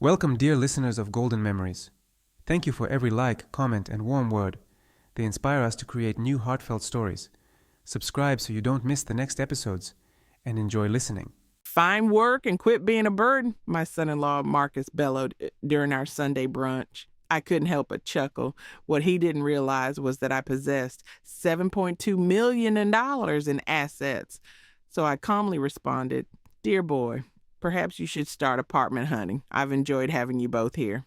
Welcome, dear listeners of Golden Memories. Thank you for every like, comment, and warm word. They inspire us to create new heartfelt stories. Subscribe so you don't miss the next episodes, and enjoy listening. Find work and quit being a burden, my son-in-law Marcus bellowed during our Sunday brunch. I couldn't help but chuckle. What he didn't realize was that I possessed $7.2 million in assets. So I calmly responded, "Dear boy, perhaps you should start apartment hunting. I've enjoyed having you both here."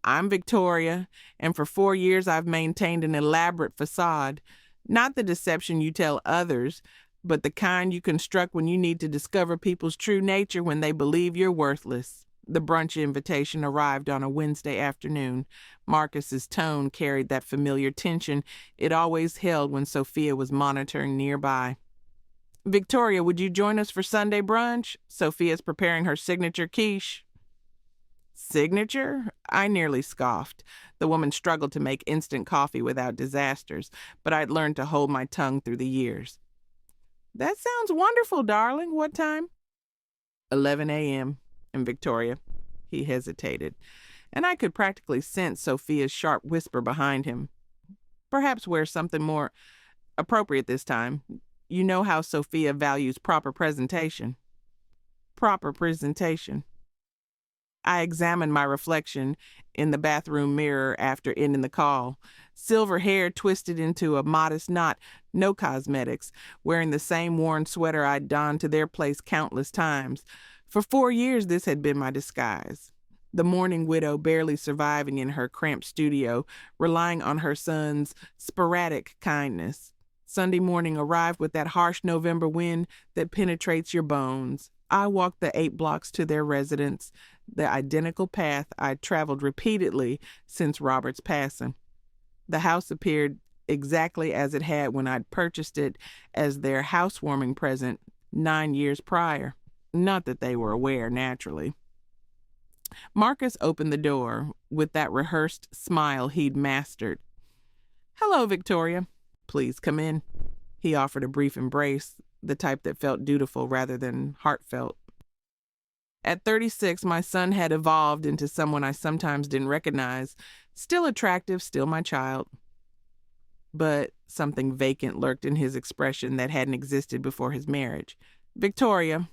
I'm Victoria, and for 4 years I've maintained an elaborate facade. Not the deception you tell others, but the kind you construct when you need to discover people's true nature when they believe you're worthless. The brunch invitation arrived on a Wednesday afternoon. Marcus's tone carried that familiar tension it always held when Sophia was monitoring nearby. "Victoria, would you join us for Sunday brunch? Sophia's preparing her signature quiche." Signature? I nearly scoffed. The woman struggled to make instant coffee without disasters, but I'd learned to hold my tongue through the years. "That sounds wonderful, darling. What time?" 11 a.m. And Victoria. He hesitated, and I could practically sense Sophia's sharp whisper behind him. "Perhaps wear something more appropriate this time. You know how Sophia values proper presentation." Proper presentation. I examined my reflection in the bathroom mirror after ending the call. Silver hair twisted into a modest knot, no cosmetics, wearing the same worn sweater I'd donned to their place countless times. For 4 years, this had been my disguise. The mourning widow barely surviving in her cramped studio, relying on her son's sporadic kindness. Sunday morning arrived with that harsh November wind that penetrates your bones. I walked the 8 blocks to their residence, the identical path I'd traveled repeatedly since Robert's passing. The house appeared exactly as it had when I'd purchased it as their housewarming present 9 years prior. Not that they were aware, naturally. Marcus opened the door with that rehearsed smile he'd mastered. "Hello, Victoria. Please come in." He offered a brief embrace, the type that felt dutiful rather than heartfelt. At 36, my son had evolved into someone I sometimes didn't recognize. Still attractive, still my child. But something vacant lurked in his expression that hadn't existed before his marriage. "Victoria."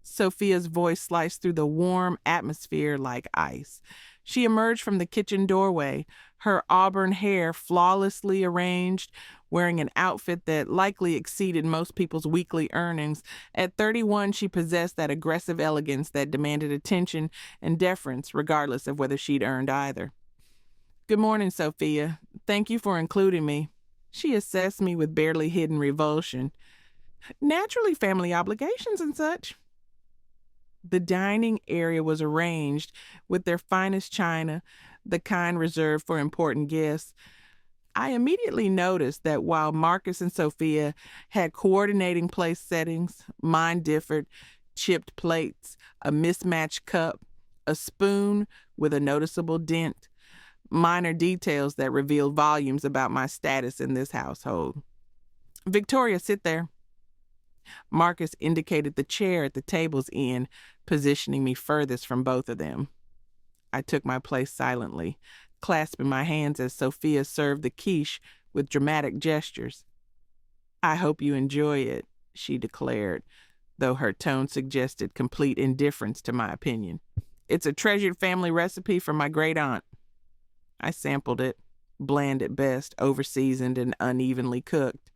Sophia's voice sliced through the warm atmosphere like ice. She emerged from the kitchen doorway, her auburn hair flawlessly arranged, wearing an outfit that likely exceeded most people's weekly earnings. At 31, she possessed that aggressive elegance that demanded attention and deference, regardless of whether she'd earned either. "Good morning, Sophia. Thank you for including me." She assessed me with barely hidden revulsion. "Naturally, family obligations and such." The dining area was arranged with their finest china, the kind reserved for important guests. I immediately noticed that while Marcus and Sophia had coordinating place settings, mine differed: chipped plates, a mismatched cup, a spoon with a noticeable dent, minor details that revealed volumes about my status in this household. "Victoria, sit there." Marcus indicated the chair at the table's end, positioning me furthest from both of them. I took my place silently, clasping my hands as Sophia served the quiche with dramatic gestures. "I hope you enjoy it," she declared, though her tone suggested complete indifference to my opinion. "It's a treasured family recipe from my great aunt." I sampled it, bland at best, overseasoned and unevenly cooked.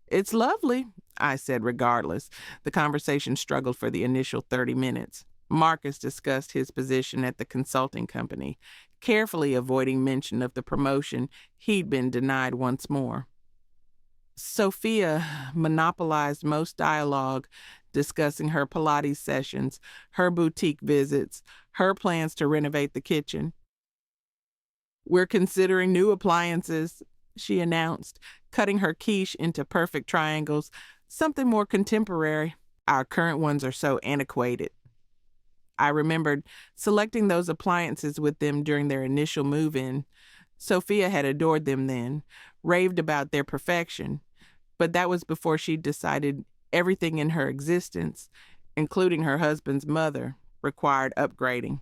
"It's lovely," I said regardless. The conversation struggled for the initial 30 minutes. Marcus discussed his position at the consulting company, carefully avoiding mention of the promotion he'd been denied once more. Sophia monopolized most dialogue, discussing her Pilates sessions, her boutique visits, her plans to renovate the kitchen. "We're considering new appliances," she announced, cutting her quiche into perfect triangles, "something more contemporary. Our current ones are so antiquated." I remembered selecting those appliances with them during their initial move-in. Sophia had adored them then, raved about their perfection, but that was before she decided everything in her existence, including her husband's mother, required upgrading.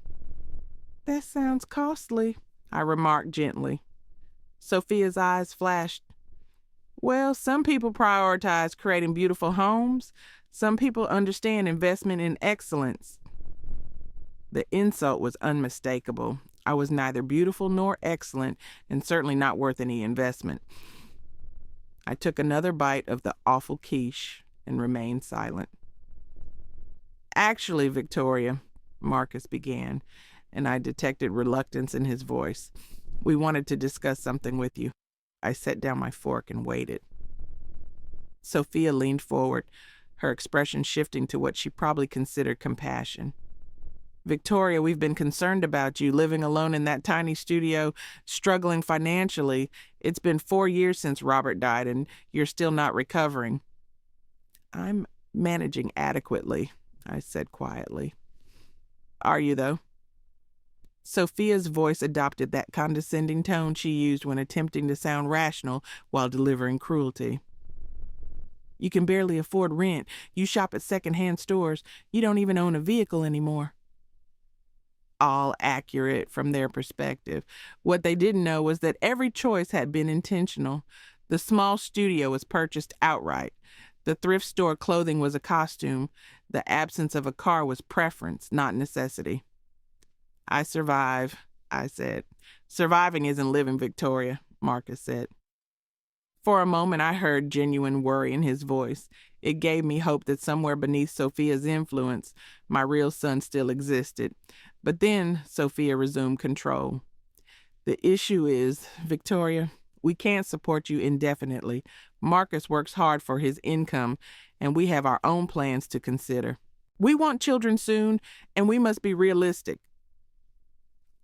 That sounds costly, I remarked gently. Sophia's eyes flashed. Well, some people prioritize creating beautiful homes. Some people understand investment in excellence. The insult was unmistakable. I was neither beautiful nor excellent, and certainly not worth any investment. I took another bite of the awful quiche and remained silent. Actually, Victoria, Marcus began, and I detected reluctance in his voice. We wanted to discuss something with you. I set down my fork and waited. Sophia leaned forward, her expression shifting to what she probably considered compassion. Victoria, we've been concerned about you living alone in that tiny studio, struggling financially. It's been 4 years since Robert died, and you're still not recovering. I'm managing adequately, I said quietly. Are you, though? Sophia's voice adopted that condescending tone she used when attempting to sound rational while delivering cruelty. You can barely afford rent. You shop at secondhand stores. You don't even own a vehicle anymore. All accurate from their perspective. What they didn't know was that every choice had been intentional. The small studio was purchased outright. The thrift store clothing was a costume. The absence of a car was preference, not necessity. I survive, I said. Surviving isn't living, Victoria, Marcus said. For a moment, I heard genuine worry in his voice. It gave me hope that somewhere beneath Sophia's influence, my real son still existed. But then Sophia resumed control. The issue is, Victoria, we can't support you indefinitely. Marcus works hard for his income, and we have our own plans to consider. We want children soon, and we must be realistic.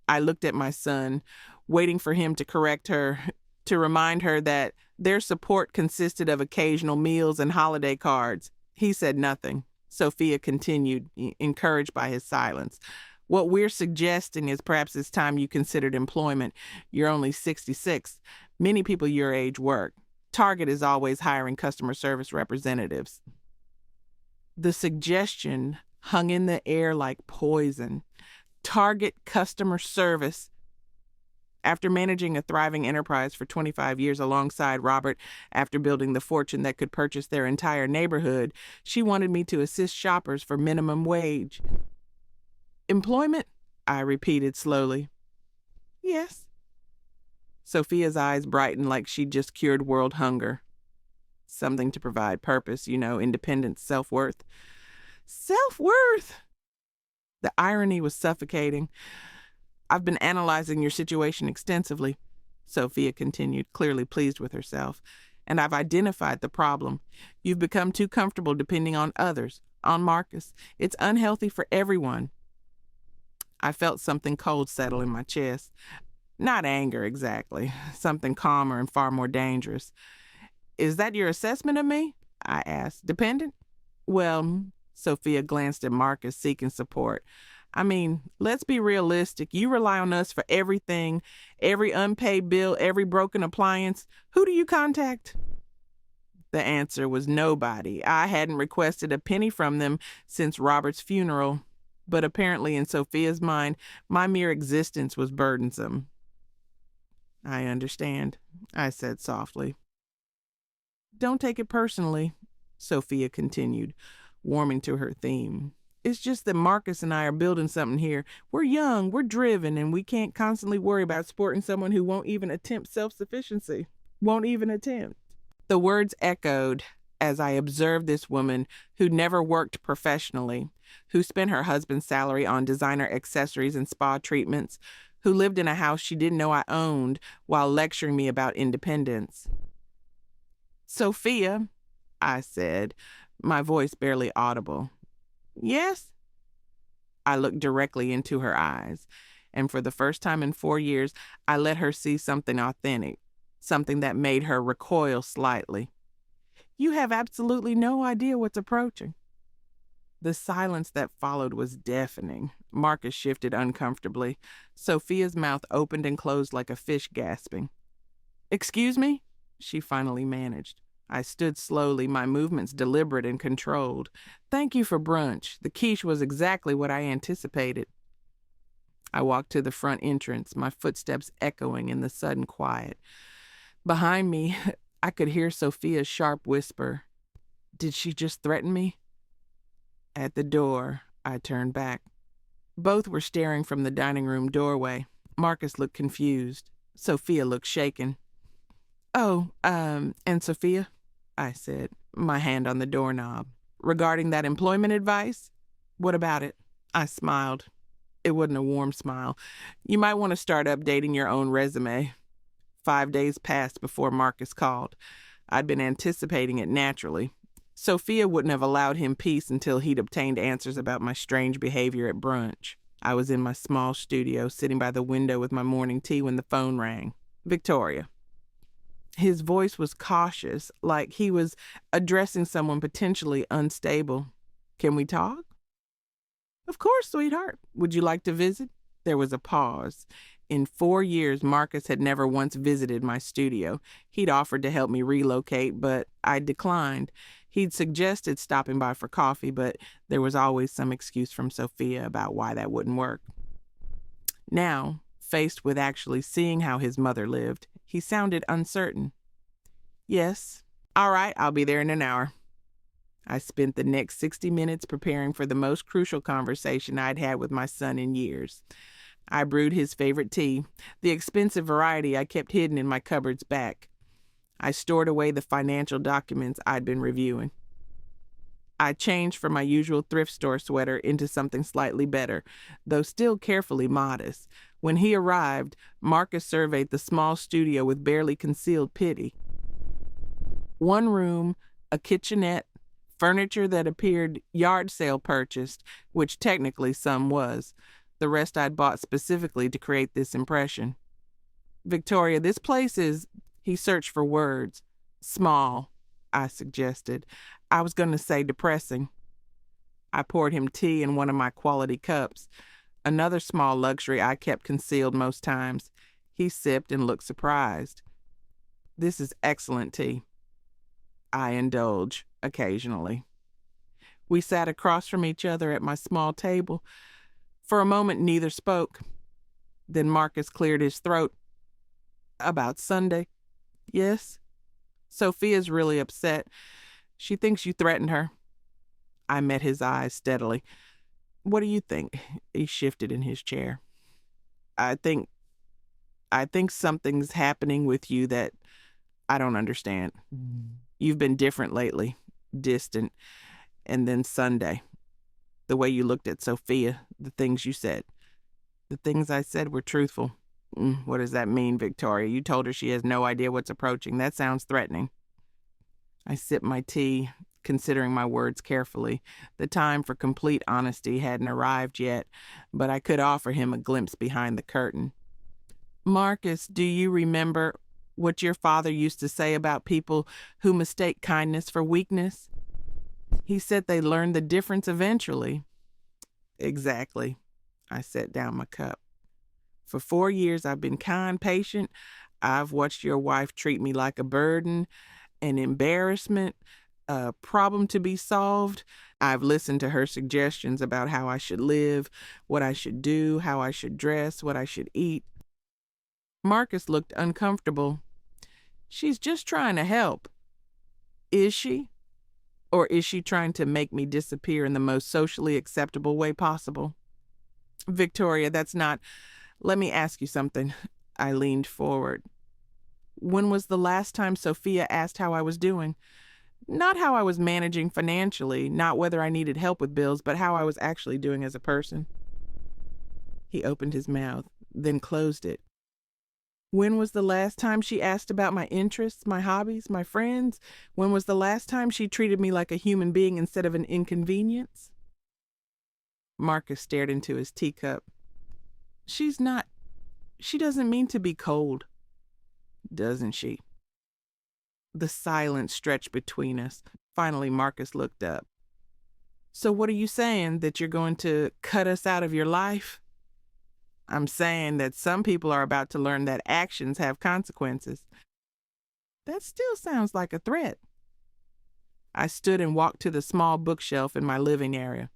I looked at my son, waiting for him to correct her, to remind her that their support consisted of occasional meals and holiday cards. He said nothing. Sophia continued, encouraged by his silence. What we're suggesting is perhaps it's time you considered employment. You're only 66. Many people your age work. Target is always hiring customer service representatives. The suggestion hung in the air like poison. Target customer service. After managing a thriving enterprise for 25 years alongside Robert, after building the fortune that could purchase their entire neighborhood, she wanted me to assist shoppers for minimum wage. Employment? I repeated slowly. Yes. Sophia's eyes brightened like she'd just cured world hunger. Something to provide purpose, independence, self-worth. Self-worth! The irony was suffocating. I've been analyzing your situation extensively, Sophia continued, clearly pleased with herself, and I've identified the problem. You've become too comfortable depending on others, on Marcus. It's unhealthy for everyone. I felt something cold settle in my chest. Not anger, exactly. Something calmer and far more dangerous. Is that your assessment of me? I asked. Dependent? Well, Sophia glanced at Marcus, seeking support. I mean, let's be realistic. You rely on us for everything, every unpaid bill, every broken appliance. Who do you contact? The answer was nobody. I hadn't requested a penny from them since Robert's funeral. But apparently in Sophia's mind, my mere existence was burdensome. I understand, I said softly. Don't take it personally, Sophia continued, warming to her theme. It's just that Marcus and I are building something here. We're young, we're driven, and we can't constantly worry about supporting someone who won't even attempt self-sufficiency. Won't even attempt. The words echoed as I observed this woman who never worked professionally, who spent her husband's salary on designer accessories and spa treatments, who lived in a house she didn't know I owned while lecturing me about independence. Sophia, I said, my voice barely audible. Yes? I looked directly into her eyes, and for the first time in 4 years, I let her see something authentic, something that made her recoil slightly. You have absolutely no idea what's approaching. The silence that followed was deafening. Marcus shifted uncomfortably. Sophia's mouth opened and closed like a fish gasping. Excuse me? She finally managed. I stood slowly, my movements deliberate and controlled. Thank you for brunch. The quiche was exactly what I anticipated. I walked to the front entrance, my footsteps echoing in the sudden quiet. Behind me, I could hear Sophia's sharp whisper. Did she just threaten me? At the door, I turned back. Both were staring from the dining room doorway. Marcus looked confused. Sophia looked shaken. Oh, and Sophia? I said, my hand on the doorknob. Regarding that employment advice? What about it? I smiled. It wasn't a warm smile. You might want to start updating your own resume. 5 days passed before Marcus called. I'd been anticipating it naturally. Sophia wouldn't have allowed him peace until he'd obtained answers about my strange behavior at brunch. I was in my small studio, sitting by the window with my morning tea when the phone rang. Victoria. His voice was cautious, like he was addressing someone potentially unstable. Can we talk? Of course, sweetheart. Would you like to visit? There was a pause. In 4 years, Marcus had never once visited my studio. He'd offered to help me relocate, but I declined. He'd suggested stopping by for coffee, but there was always some excuse from Sophia about why that wouldn't work. Now, faced with actually seeing how his mother lived, he sounded uncertain. Yes. All right, I'll be there in an hour. I spent the next 60 minutes preparing for the most crucial conversation I'd had with my son in years. I brewed his favorite tea, the expensive variety I kept hidden in my cupboard's back. I stored away the financial documents I'd been reviewing. I changed from my usual thrift store sweater into something slightly better, though still carefully modest. When he arrived, Marcus surveyed the small studio with barely concealed pity. 1 room, a kitchenette, furniture that appeared yard sale purchased, which technically some was. The rest I'd bought specifically to create this impression. Victoria, this place is... He searched for words. Small, I suggested. I was going to say depressing. I poured him tea in one of my quality cups, another small luxury I kept concealed most times. He sipped and looked surprised. This is excellent tea. I indulge occasionally. We sat across from each other at my small table. For a moment, neither spoke. Then Marcus cleared his throat. About Sunday? Yes. Sophia's really upset. She thinks you threatened her. I met his eyes steadily. What do you think? He shifted in his chair. I think something's happening with you that I don't understand. You've been different lately, distant. And then Sunday, the way you looked at Sophia, the things you said. The things I said were truthful. What does that mean, Victoria? You told her she has no idea what's approaching. That sounds threatening. I sipped my tea, considering my words carefully. The time for complete honesty hadn't arrived yet, but I could offer him a glimpse behind the curtain. Marcus, do you remember what your father used to say about people who mistake kindness for weakness? He said they learned the difference eventually. Exactly. I set down my cup. For 4 years, I've been kind, patient. I've watched your wife treat me like a burden, an embarrassment, a problem to be solved. I've listened to her suggestions about how I should live, what I should do, how I should dress, what I should eat. Marcus looked uncomfortable. She's just trying to help. Is she? Or is she trying to make me disappear in the most socially acceptable way possible? Victoria, that's not... Let me ask you something. I leaned forward. When was the last time Sophia asked how I was doing? Not how I was managing financially, not whether I needed help with bills, but how I was actually doing as a person. He opened his mouth, then closed it. When was the last time she asked about my interests, my hobbies, my friends? When was the last time she treated me like a human being instead of an inconvenience? Marcus stared into his teacup. She doesn't mean to be cold. Doesn't she? The silence stretched between us. Finally, Marcus looked up. So what are you saying, that you're going to cut us out of your life? I'm saying that some people are about to learn that actions have consequences. That still sounds like a threat. I stood and walked to the small bookshelf in my living area.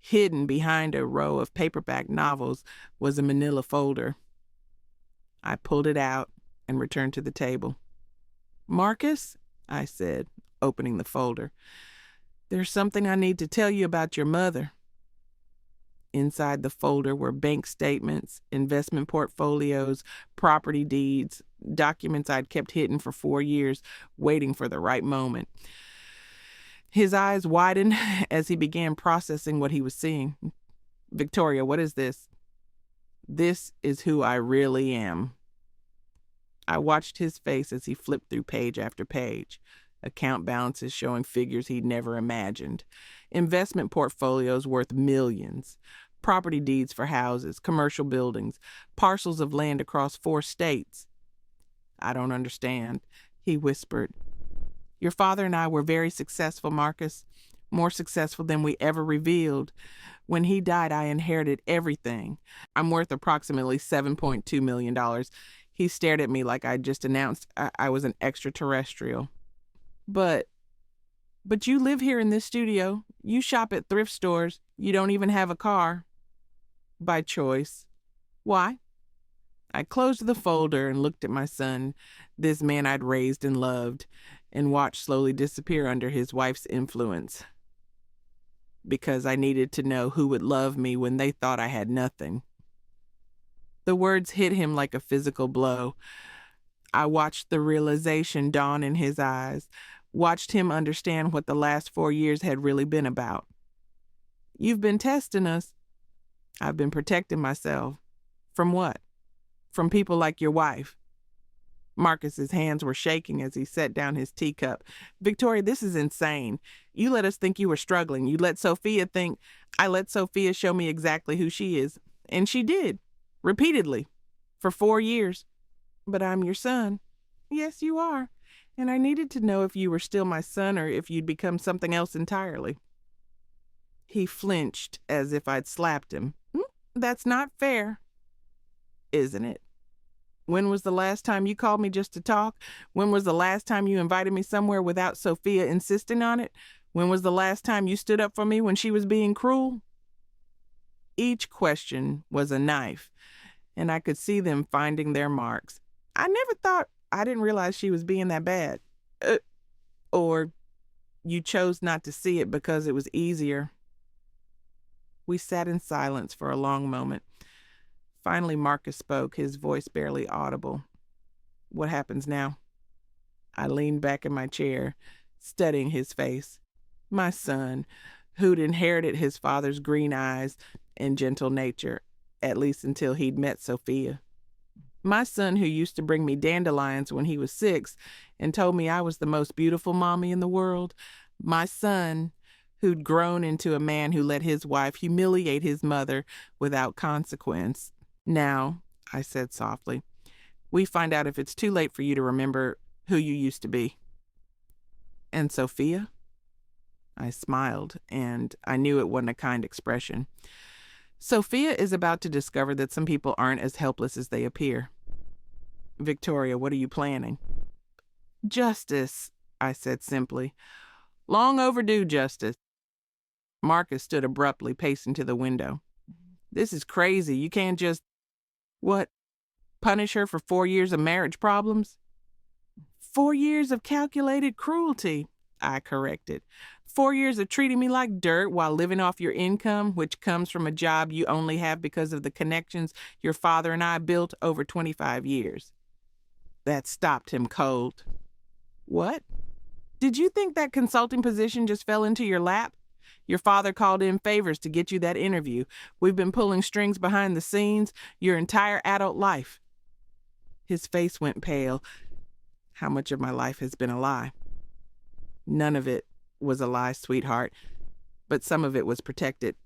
Hidden behind a row of paperback novels was a manila folder. I pulled it out and returned to the table. "Marcus," I said, opening the folder, "there's something I need to tell you about your mother." Inside the folder were bank statements, investment portfolios, property deeds, documents I'd kept hidden for 4 years, waiting for the right moment. His eyes widened as he began processing what he was seeing. "Victoria, what is this?" "This is who I really am." I watched his face as he flipped through page after page. Account balances showing figures he'd never imagined. Investment portfolios worth millions. Property deeds for houses, commercial buildings, parcels of land across 4 states. "I don't understand," he whispered. "Your father and I were very successful, Marcus. More successful than we ever revealed. When he died, I inherited everything. I'm worth approximately $7.2 million. He stared at me like I'd just announced I was an extraterrestrial. But you live here in this studio. You shop at thrift stores. You don't even have a car." "By choice." "Why?" I closed the folder and looked at my son, this man I'd raised and loved, and watched slowly disappear under his wife's influence. "Because I needed to know who would love me when they thought I had nothing." The words hit him like a physical blow. I watched the realization dawn in his eyes, watched him understand what the last 4 years had really been about. "You've been testing us." "I've been protecting myself." "From what?" "From people like your wife." Marcus's hands were shaking as he set down his teacup. "Victoria, this is insane. You let us think you were struggling. You let Sophia think. I let Sophia show me exactly who she is. And she did. Repeatedly. For 4 years. But I'm your son." "Yes, you are. And I needed to know if you were still my son or if you'd become something else entirely." He flinched as if I'd slapped him. "That's not fair." "Isn't it? When was the last time you called me just to talk? When was the last time you invited me somewhere without Sophia insisting on it? When was the last time you stood up for me when she was being cruel?" Each question was a knife, and I could see them finding their marks. I didn't realize she was being that bad. Or you chose not to see it because it was easier." We sat in silence for a long moment. Finally, Marcus spoke, his voice barely audible. "What happens now?" I leaned back in my chair, studying his face. My son, who'd inherited his father's green eyes and gentle nature, at least until he'd met Sophia. My son who used to bring me dandelions when he was 6 and told me I was the most beautiful mommy in the world. My son who'd grown into a man who let his wife humiliate his mother without consequence. "Now," I said softly, "we find out if it's too late for you to remember who you used to be." "And Sophia?" I smiled, and I knew it wasn't a kind expression. "Sophia is about to discover that some people aren't as helpless as they appear." "Victoria, what are you planning?" "Justice," I said simply. "Long overdue justice." Marcus stood abruptly, pacing to the window. "This is crazy. You can't just..." "What? Punish her for 4 years of marriage problems?" 4 years of calculated cruelty," I corrected. 4 years of treating me like dirt while living off your income, which comes from a job you only have because of the connections your father and I built over 25 years. That stopped him cold. "What? Did you think that consulting position just fell into your lap? Your father called in favors to get you that interview. We've been pulling strings behind the scenes your entire adult life." His face went pale. "How much of my life has been a lie?" "None of it was a lie, sweetheart, but some of it was protected."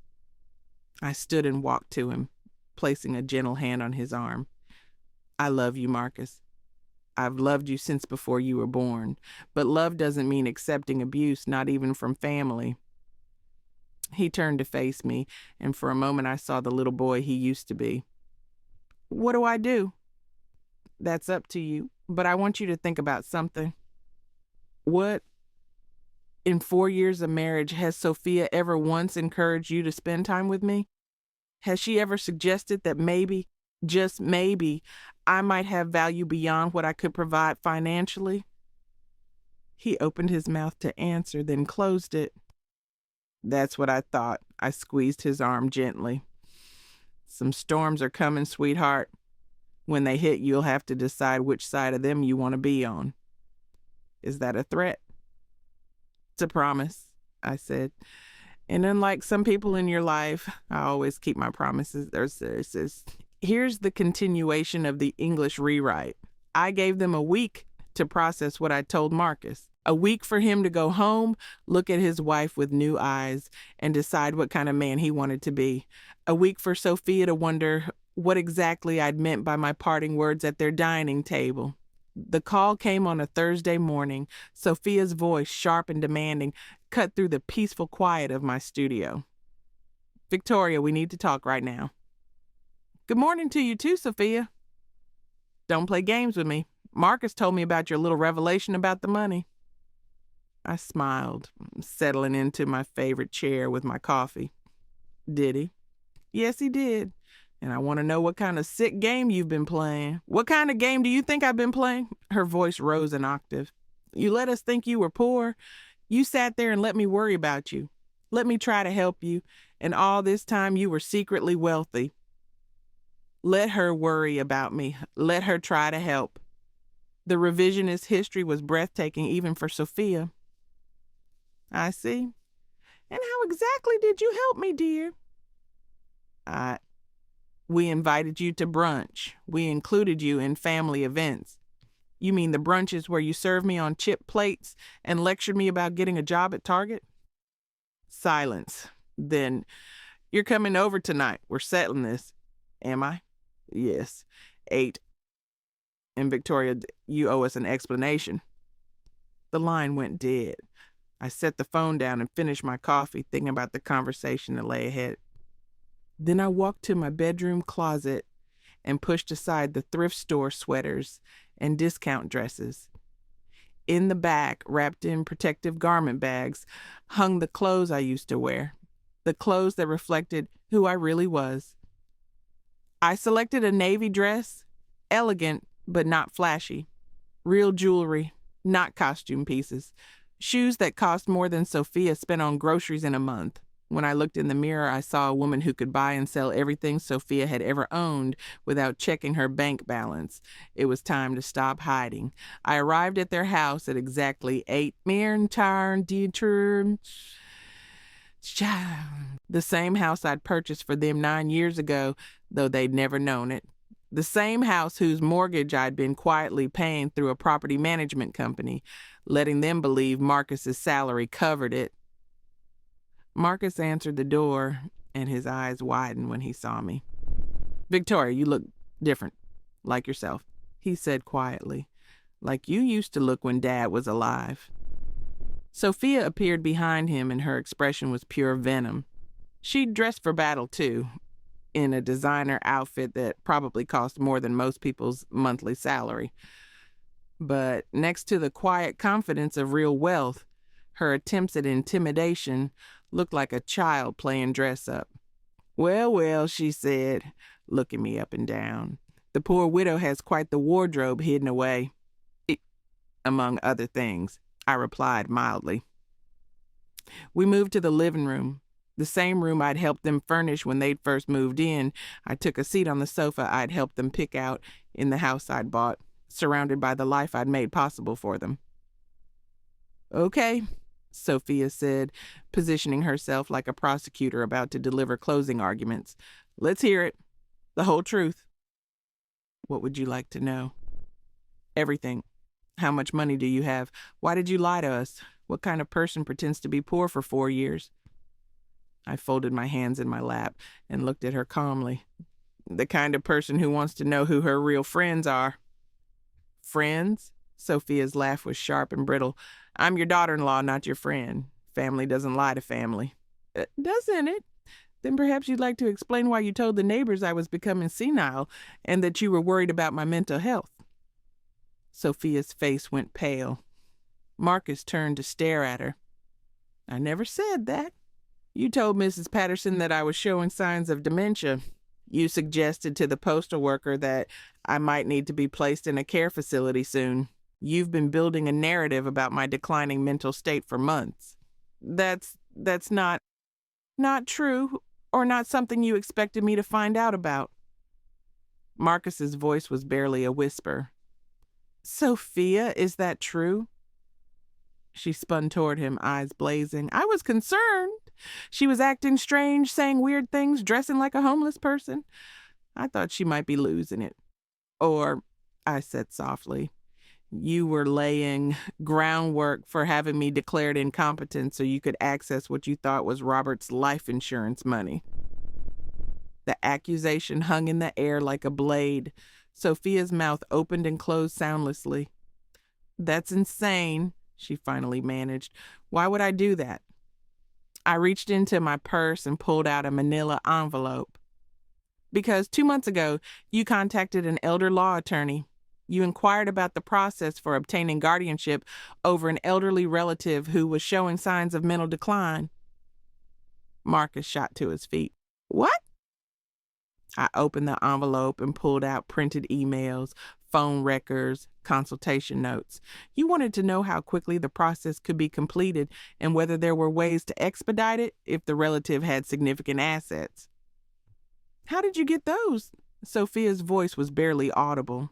I stood and walked to him, placing a gentle hand on his arm. "I love you, Marcus. I've loved you since before you were born, but love doesn't mean accepting abuse, not even from family." He turned to face me, and for a moment I saw the little boy he used to be. "What do I do?" "That's up to you, but I want you to think about something." "What?" In 4 years of marriage, has Sophia ever once encouraged you to spend time with me? Has she ever suggested that maybe, just maybe, I might have value beyond what I could provide financially? He opened his mouth to answer, then closed it. That's what I thought. I squeezed his arm gently. Some storms are coming, sweetheart. When they hit, you'll have to decide which side of them you want to be on. Is that a threat? It's a promise, I said. And unlike some people in your life, I always keep my promises. Here's the continuation of the English rewrite. I gave them a week to process what I told Marcus. A week for him to go home, look at his wife with new eyes, and decide what kind of man he wanted to be. A week for Sophia to wonder what exactly I'd meant by my parting words at their dining table. The call came on a Thursday morning. Sophia's voice, sharp and demanding, cut through the peaceful quiet of my studio. Victoria, we need to talk right now. Good morning to you too, Sophia. Don't play games with me. Marcus told me about your little revelation about the money. I smiled, settling into my favorite chair with my coffee. Did he? Yes, he did. And I want to know what kind of sick game you've been playing. What kind of game do you think I've been playing? Her voice rose an octave. You let us think you were poor. You sat there and let me worry about you. Let me try to help you. And all this time you were secretly wealthy. Let her worry about me. Let her try to help. The revisionist history was breathtaking even for Sophia. I see. And how exactly did you help me, dear? We invited you to brunch. We included you in family events. You mean the brunches where you served me on chip plates and lectured me about getting a job at Target? Silence. Then, you're coming over tonight. We're settling this. Am I? Yes. 8. And Victoria, you owe us an explanation. The line went dead. I set the phone down and finished my coffee, thinking about the conversation that lay ahead. Then I walked to my bedroom closet and pushed aside the thrift store sweaters and discount dresses. In the back, wrapped in protective garment bags, hung the clothes I used to wear, the clothes that reflected who I really was. I selected a navy dress, elegant but not flashy, real jewelry, not costume pieces, shoes that cost more than Sophia spent on groceries in a month. When I looked in the mirror, I saw a woman who could buy and sell everything Sophia had ever owned without checking her bank balance. It was time to stop hiding. I arrived at their house at exactly 8 the same house I'd purchased for them 9 years ago, though they'd never known it. The same house whose mortgage I'd been quietly paying through a property management company, letting them believe Marcus's salary covered it. Marcus answered the door, and his eyes widened when he saw me. Victoria, you look different, like yourself, he said quietly, like you used to look when Dad was alive. Sophia appeared behind him, and her expression was pure venom. She'd dressed for battle, too, in a designer outfit that probably cost more than most people's monthly salary. But next to the quiet confidence of real wealth, her attempts at intimidation looked like a child playing dress-up. Well, she said, looking me up and down. The poor widow has quite the wardrobe hidden away, among other things, I replied mildly. We moved to the living room, the same room I'd helped them furnish when they'd first moved in. I took a seat on the sofa I'd helped them pick out in the house I'd bought, surrounded by the life I'd made possible for them. Okay, Sophia said, positioning herself like a prosecutor about to deliver closing arguments. Let's hear it. The whole truth. What would you like to know? Everything. How much money do you have? Why did you lie to us? What kind of person pretends to be poor for 4 years? I folded my hands in my lap and looked at her calmly. The kind of person who wants to know who her real friends are. Friends? Sophia's laugh was sharp and brittle. I'm your daughter-in-law, not your friend. Family doesn't lie to family. Doesn't it? Then perhaps you'd like to explain why you told the neighbors I was becoming senile and that you were worried about my mental health. Sophia's face went pale. Marcus turned to stare at her. I never said that. You told Mrs. Patterson that I was showing signs of dementia. You suggested to the postal worker that I might need to be placed in a care facility soon. You've been building a narrative about my declining mental state for months. That's not true, or not something you expected me to find out about. Marcus's voice was barely a whisper. Sophia, is that true? She spun toward him, eyes blazing. I was concerned. She was acting strange, saying weird things, dressing like a homeless person. I thought she might be losing it. Or, I said softly, you were laying groundwork for having me declared incompetent so you could access what you thought was Robert's life insurance money. The accusation hung in the air like a blade. Sophia's mouth opened and closed soundlessly. That's insane, she finally managed. Why would I do that? I reached into my purse and pulled out a manila envelope. Because 2 months ago, you contacted an elder law attorney. You inquired about the process for obtaining guardianship over an elderly relative who was showing signs of mental decline. Marcus shot to his feet. What? I opened the envelope and pulled out printed emails, phone records, consultation notes. You wanted to know how quickly the process could be completed and whether there were ways to expedite it if the relative had significant assets. How did you get those? Sophia's voice was barely audible.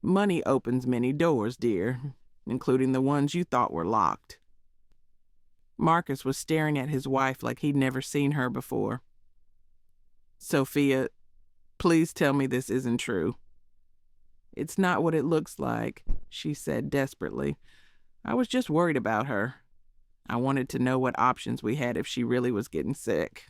Money opens many doors, dear, including the ones you thought were locked. Marcus was staring at his wife like he'd never seen her before. Sophia, please tell me this isn't true. It's not what it looks like, she said desperately. I was just worried about her. I wanted to know what options we had if she really was getting sick.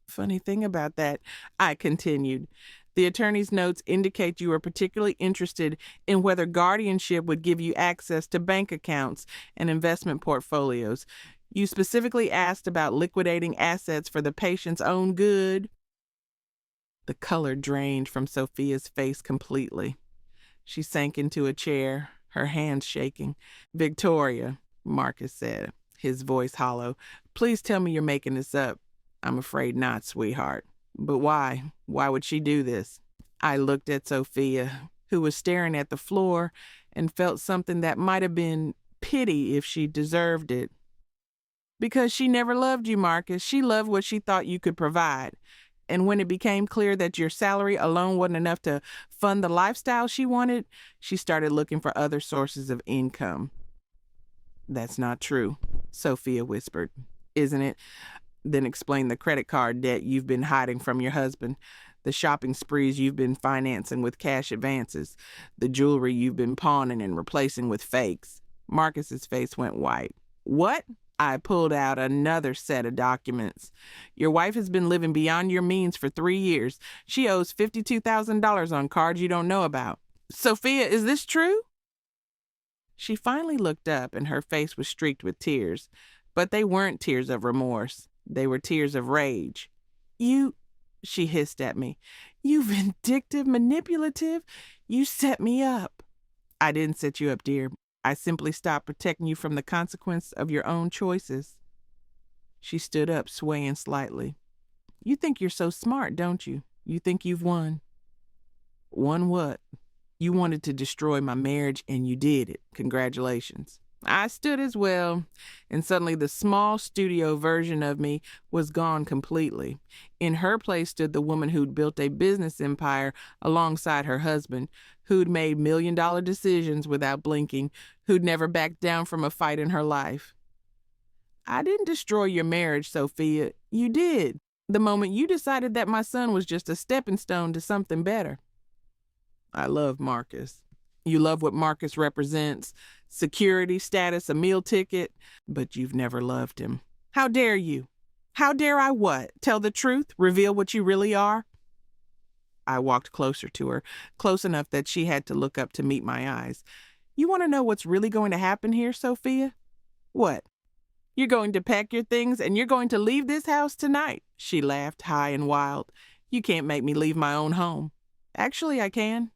Funny thing about that, I continued. The attorney's notes indicate you are particularly interested in whether guardianship would give you access to bank accounts and investment portfolios. You specifically asked about liquidating assets for the patient's own good. The color drained from Sophia's face completely. She sank into a chair, her hands shaking. Victoria, Marcus said, his voice hollow, please tell me you're making this up. I'm afraid not, sweetheart. But why? Why would she do this? I looked at Sophia, who was staring at the floor, and felt something that might have been pity if she deserved it. Because she never loved you, Marcus. She loved what she thought you could provide. And when it became clear that your salary alone wasn't enough to fund the lifestyle she wanted, she started looking for other sources of income. That's not true, Sophia whispered. Isn't it? Then explain the credit card debt you've been hiding from your husband, the shopping sprees you've been financing with cash advances, the jewelry you've been pawning and replacing with fakes. Marcus's face went white. What? I pulled out another set of documents. Your wife has been living beyond your means for 3 years. She owes $52,000 on cards you don't know about. Sophia, is this true? She finally looked up and her face was streaked with tears. But they weren't tears of remorse. They were tears of rage. You, she hissed at me. You vindictive, manipulative. You set me up. I didn't set you up, dear. I simply stopped protecting you from the consequence of your own choices. She stood up, swaying slightly. You think you're so smart, don't you? You think you've won. Won what? You wanted to destroy my marriage, and you did it. Congratulations. I stood as well, and suddenly the small studio version of me was gone completely. In her place stood the woman who'd built a business empire alongside her husband, who'd made million-dollar decisions without blinking, who'd never backed down from a fight in her life. I didn't destroy your marriage, Sophia. You did, the moment you decided that my son was just a stepping stone to something better. I love Marcus. You love what Marcus represents, security, status, a meal ticket, but you've never loved him. How dare you? How dare I what? Tell the truth? Reveal what you really are? I walked closer to her, close enough that she had to look up to meet my eyes. You want to know what's really going to happen here, Sophia? What? You're going to pack your things and you're going to leave this house tonight, she laughed high and wild. You can't make me leave my own home. Actually, I can.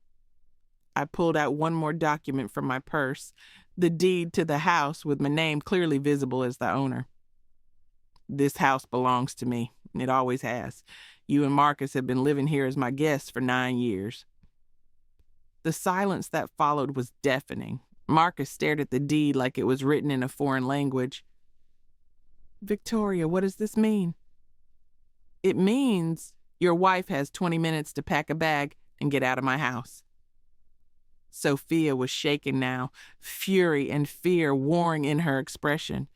I pulled out one more document from my purse. The deed to the house with my name clearly visible as the owner. This house belongs to me. It always has. You and Marcus have been living here as my guests for 9 years. The silence that followed was deafening. Marcus stared at the deed like it was written in a foreign language. Victoria, what does this mean? It means your wife has 20 minutes to pack a bag and get out of my house. Sophia was shaken now, fury and fear warring in her expression.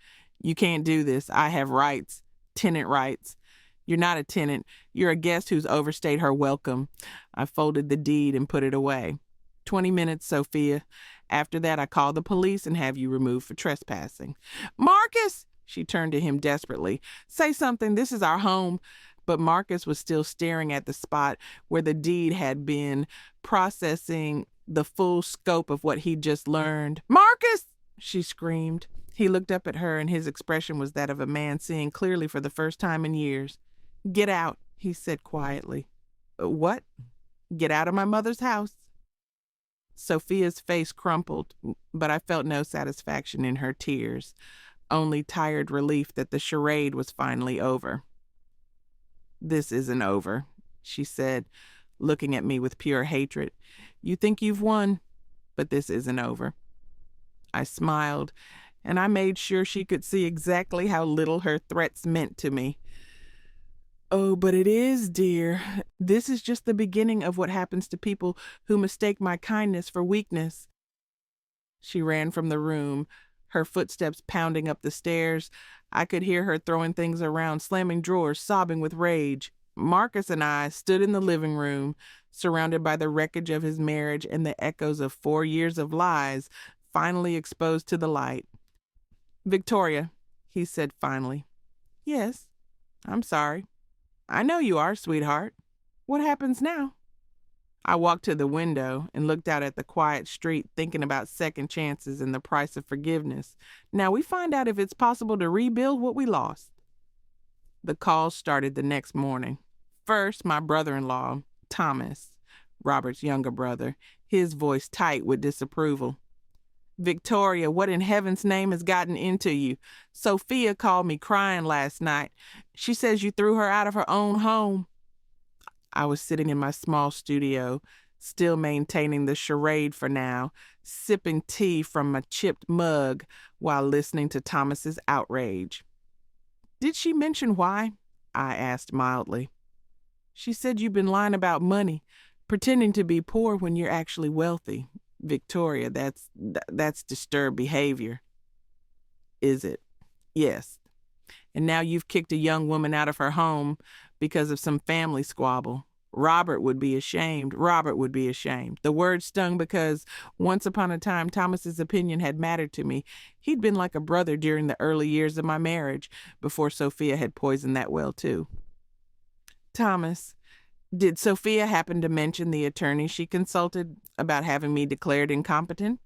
You can't do this. I have rights, tenant rights. You're not a tenant. You're a guest who's overstayed her welcome. I folded the deed and put it away. 20 minutes, Sophia. After that, I call the police and have you removed for trespassing. Marcus! She turned to him desperately. Say something. This is our home. But Marcus was still staring at the spot where the deed had been, processing the full scope of what he'd just learned. Marcus! She screamed. He looked up at her, and his expression was that of a man seeing clearly for the first time in years. Get out, he said quietly. What? Get out of my mother's house. Sophia's face crumpled, but I felt no satisfaction in her tears, only tired relief that the charade was finally over. This isn't over, she said, looking at me with pure hatred. You think you've won, but this isn't over. I smiled, and I made sure she could see exactly how little her threats meant to me. Oh, but it is, dear. This is just the beginning of what happens to people who mistake my kindness for weakness. She ran from the room, her footsteps pounding up the stairs. I could hear her throwing things around, slamming drawers, sobbing with rage. Marcus and I stood in the living room, surrounded by the wreckage of his marriage and the echoes of 4 years of lies, finally exposed to the light. Victoria, he said finally. Yes, I'm sorry. I know you are, sweetheart. What happens now? I walked to the window and looked out at the quiet street, thinking about second chances and the price of forgiveness. Now we find out if it's possible to rebuild what we lost. The calls started the next morning. First, my brother-in-law, Thomas, Robert's younger brother, his voice tight with disapproval. Victoria, what in heaven's name has gotten into you? Sophia called me crying last night. She says you threw her out of her own home. I was sitting in my small studio, still maintaining the charade for now, sipping tea from my chipped mug while listening to Thomas's outrage. Did she mention why? I asked mildly. She said you've been lying about money, pretending to be poor when you're actually wealthy. Victoria, that's disturbed behavior. Is it? Yes. And now you've kicked a young woman out of her home because of some family squabble. Robert would be ashamed. Robert would be ashamed. The word stung because once upon a time, Thomas's opinion had mattered to me. He'd been like a brother during the early years of my marriage, before Sophia had poisoned that well, too. Thomas, did Sophia happen to mention the attorney she consulted about having me declared incompetent?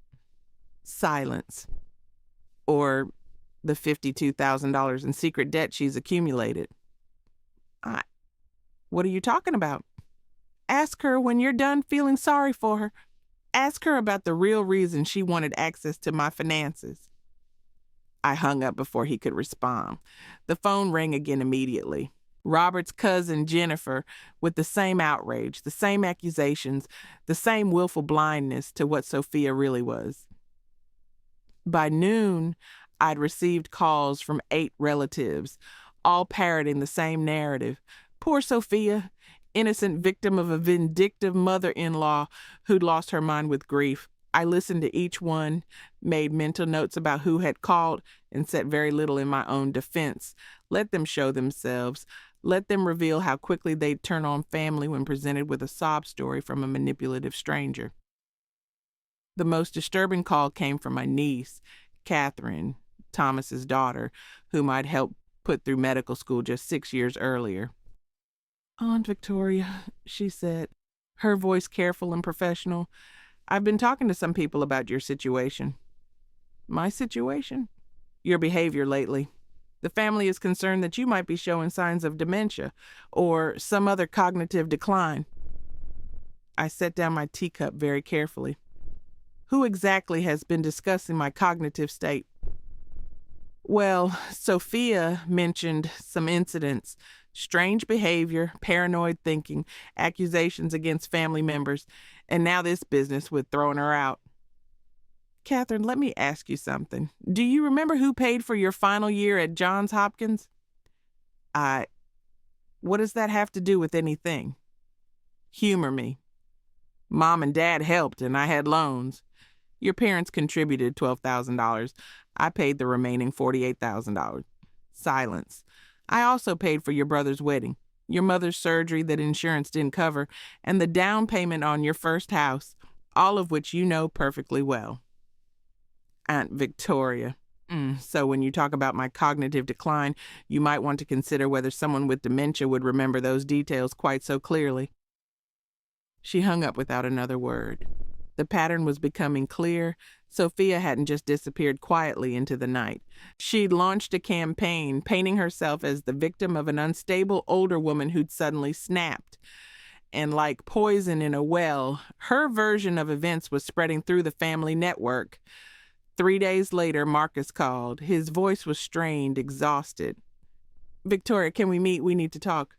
Silence. Or the $52,000 in secret debt she's accumulated. What are you talking about? Ask her when you're done feeling sorry for her. Ask her about the real reason she wanted access to my finances. I hung up before he could respond. The phone rang again immediately. Robert's cousin, Jennifer, with the same outrage, the same accusations, the same willful blindness to what Sophia really was. By noon, I'd received calls from 8 relatives, all parroting the same narrative. Poor Sophia, innocent victim of a vindictive mother-in-law who'd lost her mind with grief. I listened to each one, made mental notes about who had called, and said very little in my own defense. Let them show themselves. Let them reveal how quickly they'd turn on family when presented with a sob story from a manipulative stranger. The most disturbing call came from my niece, Catherine, Thomas's daughter, whom I'd helped put through medical school just 6 years earlier. Aunt Victoria, she said, her voice careful and professional, I've been talking to some people about your situation. My situation? Your behavior lately. The family is concerned that you might be showing signs of dementia or some other cognitive decline. I set down my teacup very carefully. Who exactly has been discussing my cognitive state? Well, Sophia mentioned some incidents, strange behavior, paranoid thinking, accusations against family members, and now this business with throwing her out. Catherine, let me ask you something. Do you remember who paid for your final year at Johns Hopkins? What does that have to do with anything? Humor me. Mom and Dad helped, and I had loans. Your parents contributed $12,000. I paid the remaining $48,000. Silence. I also paid for your brother's wedding, your mother's surgery that insurance didn't cover, and the down payment on your first house, all of which you know perfectly well. Aunt Victoria. So when you talk about my cognitive decline, you might want to consider whether someone with dementia would remember those details quite so clearly. She hung up without another word. The pattern was becoming clear. Sophia hadn't just disappeared quietly into the night. She'd launched a campaign, painting herself as the victim of an unstable older woman who'd suddenly snapped. And like poison in a well, her version of events was spreading through the family network. 3 days later, Marcus called. His voice was strained, exhausted. Victoria, can we meet? We need to talk.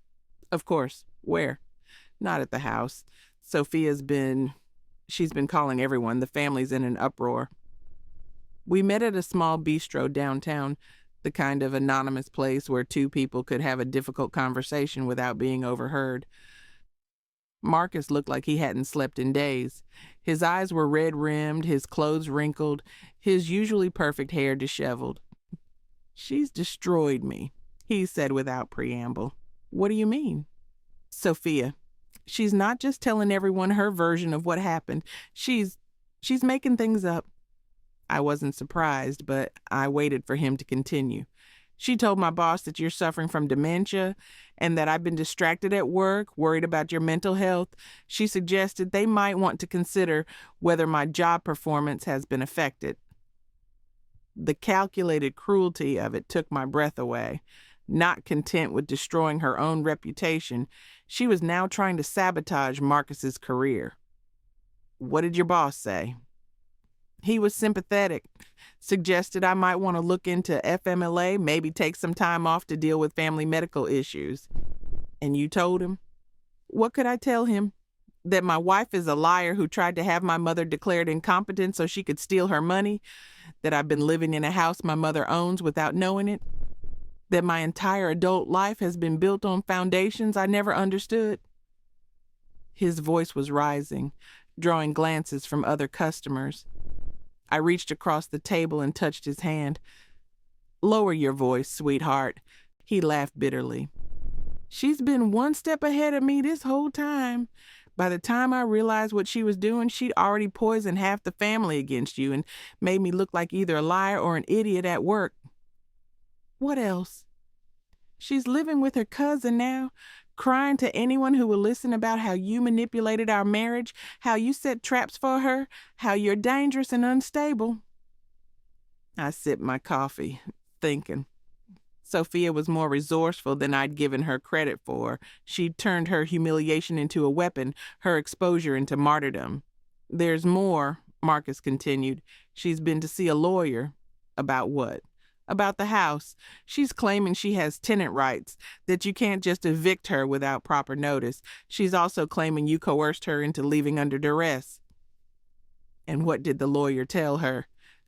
Of course. Where? Not at the house. She's been calling everyone. The family's in an uproar. We met at a small bistro downtown, the kind of anonymous place where two people could have a difficult conversation without being overheard. Marcus looked like he hadn't slept in days. His eyes were red-rimmed, his clothes wrinkled, his usually perfect hair disheveled. She's destroyed me, he said without preamble. What do you mean? Sophia. She's not just telling everyone her version of what happened. She's making things up. I wasn't surprised, but I waited for him to continue. She told my boss that you're suffering from dementia and that I've been distracted at work, worried about your mental health. She suggested they might want to consider whether my job performance has been affected. The calculated cruelty of it took my breath away. Not content with destroying her own reputation, she was now trying to sabotage Marcus's career. What did your boss say? He was sympathetic, suggested I might want to look into FMLA, maybe take some time off to deal with family medical issues. And you told him? What could I tell him? That my wife is a liar who tried to have my mother declared incompetent so she could steal her money? That I've been living in a house my mother owns without knowing it? That my entire adult life has been built on foundations I never understood? His voice was rising, drawing glances from other customers. I reached across the table and touched his hand. Lower your voice, sweetheart. He laughed bitterly. She's been one step ahead of me this whole time. By the time I realized what she was doing, she'd already poisoned half the family against you and made me look like either a liar or an idiot at work. What else? She's living with her cousin now, crying to anyone who will listen about how you manipulated our marriage, how you set traps for her, how you're dangerous and unstable. I sipped my coffee, thinking. Sophia was more resourceful than I'd given her credit for. She'd turned her humiliation into a weapon, her exposure into martyrdom. There's more, Marcus continued. She's been to see a lawyer. About what? About the house. She's claiming she has tenant rights, that you can't just evict her without proper notice. She's also claiming you coerced her into leaving under duress. And what did the lawyer tell her?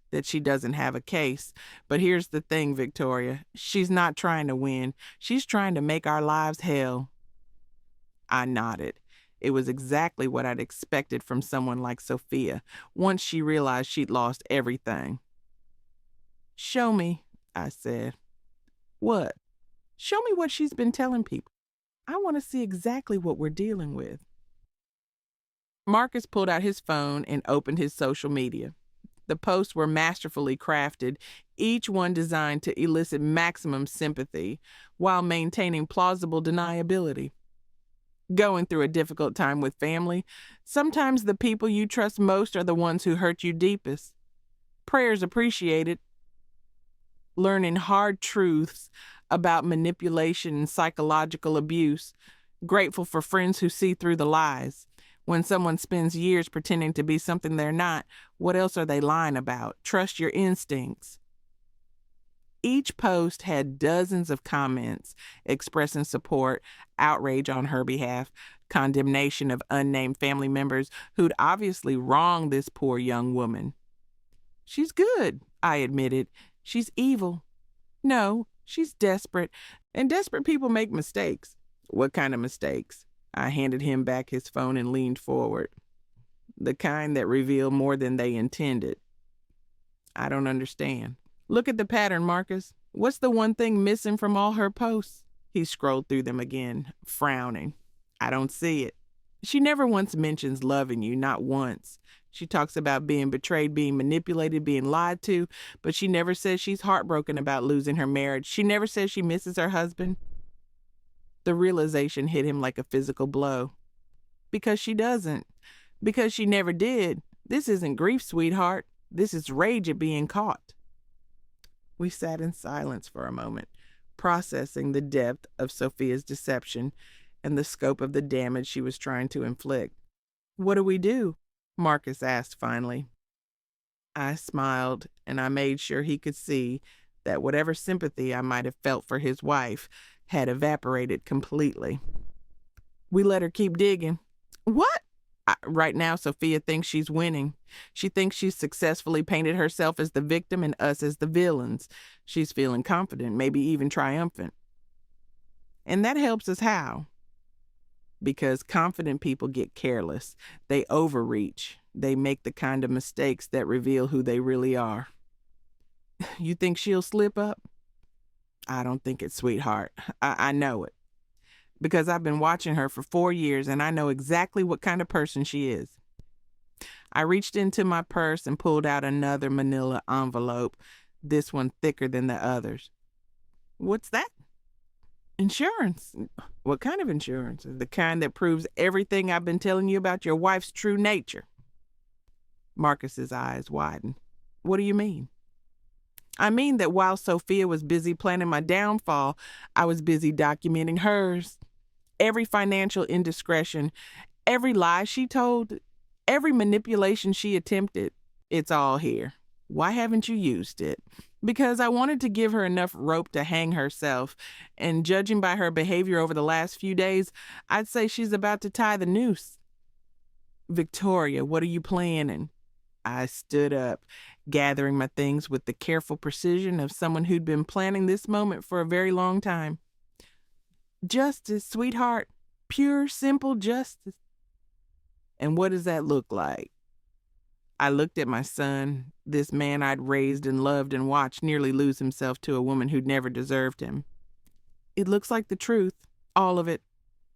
That she doesn't have a case. But here's the thing, Victoria. She's not trying to win. She's trying to make our lives hell. I nodded. It was exactly what I'd expected from someone like Sophia, once she realized she'd lost everything. Show me, I said. What? Show me what she's been telling people. I want to see exactly what we're dealing with. Marcus pulled out his phone and opened his social media. The posts were masterfully crafted, each one designed to elicit maximum sympathy while maintaining plausible deniability. Going through a difficult time with family, sometimes the people you trust most are the ones who hurt you deepest. Prayers appreciated. Learning hard truths about manipulation and psychological abuse. Grateful for friends who see through the lies. When someone spends years pretending to be something they're not, what else are they lying about? Trust your instincts. Each post had dozens of comments expressing support, outrage on her behalf, condemnation of unnamed family members who'd obviously wronged this poor young woman. She's good, I admitted. She's evil. No, she's desperate, and desperate people make mistakes. What kind of mistakes? I handed him back his phone and leaned forward. The kind that reveal more than they intended. I don't understand. Look at the pattern, Marcus. What's the one thing missing from all her posts? He scrolled through them again, frowning. I don't see it. She never once mentions loving you, not once. She talks about being betrayed, being manipulated, being lied to, but she never says she's heartbroken about losing her marriage. She never says she misses her husband. The realization hit him like a physical blow. Because she doesn't. Because she never did. This isn't grief, sweetheart. This is rage at being caught. We sat in silence for a moment, processing the depth of Sophia's deception and the scope of the damage she was trying to inflict. What do we do? Marcus asked finally. I smiled, and I made sure he could see that whatever sympathy I might have felt for his wife had evaporated completely. We let her keep digging. What? Right now, Sophia thinks she's winning. She thinks she's successfully painted herself as the victim and us as the villains. She's feeling confident, maybe even triumphant. And that helps us how? Because confident people get careless. They overreach. They make the kind of mistakes that reveal who they really are. You think she'll slip up? I don't think it, sweetheart. I know it. Because I've been watching her for 4 years and I know exactly what kind of person she is. I reached into my purse and pulled out another manila envelope, this one thicker than the others. What's that? Insurance. What kind of insurance? The kind that proves everything I've been telling you about your wife's true nature. Marcus's eyes widened. What do you mean? I mean that while Sophia was busy planning my downfall, I was busy documenting hers. Every financial indiscretion, every lie she told, every manipulation she attempted, it's all here. Why haven't you used it? Because I wanted to give her enough rope to hang herself, and judging by her behavior over the last few days, I'd say she's about to tie the noose. Victoria, what are you planning? I stood up, gathering my things with the careful precision of someone who'd been planning this moment for a very long time. Justice, sweetheart. Pure, simple justice. And what does that look like? I looked at my son, this man I'd raised and loved and watched nearly lose himself to a woman who'd never deserved him. It looks like the truth, all of it,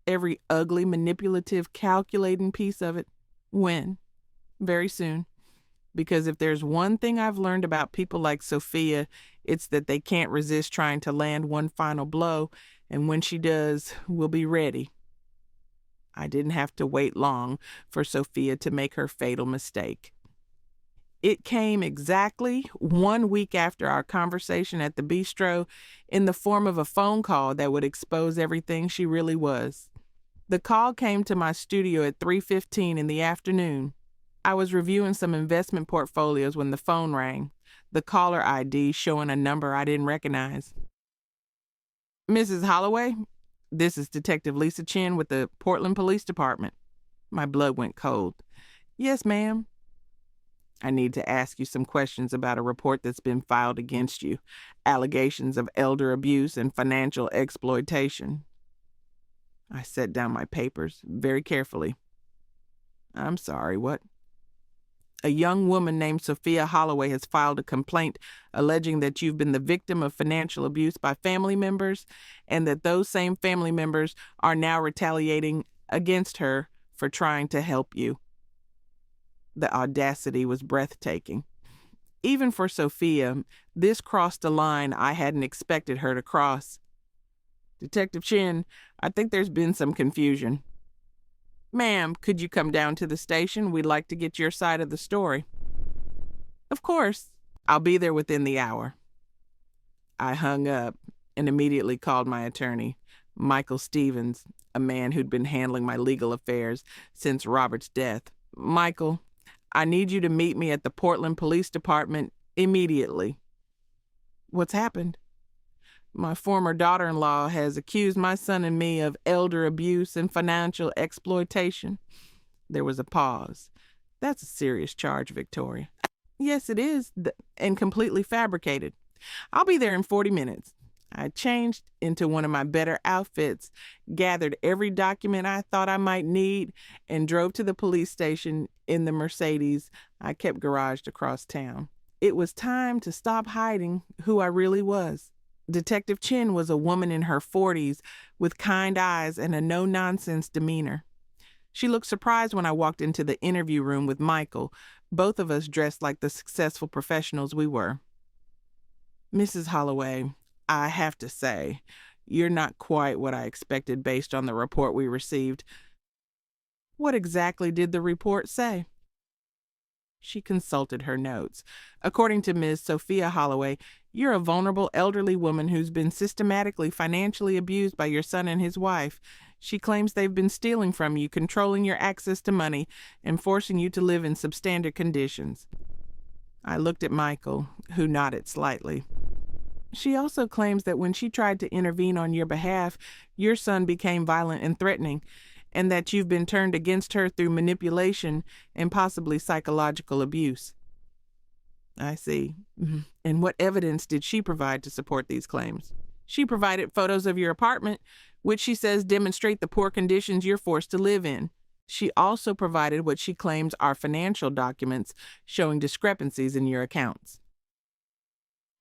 every ugly, manipulative, calculating piece of it. When? Very soon. Because if there's one thing I've learned about people like Sophia, it's that they can't resist trying to land one final blow, and when she does, we'll be ready. I didn't have to wait long for Sophia to make her fatal mistake. It came exactly 1 week after our conversation at the bistro in the form of a phone call that would expose everything she really was. The call came to my studio at 3:15 in the afternoon. I was reviewing some investment portfolios when the phone rang, the caller ID showing a number I didn't recognize. Mrs. Holloway, this is Detective Lisa Chin with the Portland Police Department. My blood went cold. Yes, ma'am. I need to ask you some questions about a report that's been filed against you. Allegations of elder abuse and financial exploitation. I set down my papers very carefully. I'm sorry, what? A young woman named Sophia Holloway has filed a complaint alleging that you've been the victim of financial abuse by family members and that those same family members are now retaliating against her for trying to help you. The audacity was breathtaking. Even for Sophia, this crossed a line I hadn't expected her to cross. Detective Chin, I think there's been some confusion. Ma'am, could you come down to the station? We'd like to get your side of the story. Of course. I'll be there within the hour. I hung up and immediately called my attorney, Michael Stevens, a man who'd been handling my legal affairs since Robert's death. "Michael, I need you to meet me at the Portland Police Department immediately." "What's happened?" "My former daughter-in-law has accused my son and me of elder abuse and financial exploitation." There was a pause. "That's a serious charge, Victoria." "Yes, it is, and completely fabricated. I'll be there in 40 minutes. I changed into one of my better outfits, gathered every document I thought I might need, and drove to the police station in the Mercedes I kept garaged across town. It was time to stop hiding who I really was. Detective Chin was a woman in her 40s with kind eyes and a no-nonsense demeanor. She looked surprised when I walked into the interview room with Michael, both of us dressed like the successful professionals we were. "Mrs. Holloway, I have to say, you're not quite what I expected based on the report we received." "What exactly did the report say?" She consulted her notes. "According to Ms. Sophia Holloway, you're a vulnerable elderly woman who's been systematically financially abused by your son and his wife. She claims they've been stealing from you, controlling your access to money, and forcing you to live in substandard conditions." I looked at Michael, who nodded slightly. "She also claims that when she tried to intervene on your behalf, your son became violent and threatening, and that you've been turned against her through manipulation and possibly psychological abuse." "I see. And what evidence did she provide to support these claims?" "She provided photos of your apartment, which she says demonstrate the poor conditions you're forced to live in. She also provided what she claims are financial documents showing discrepancies in your accounts."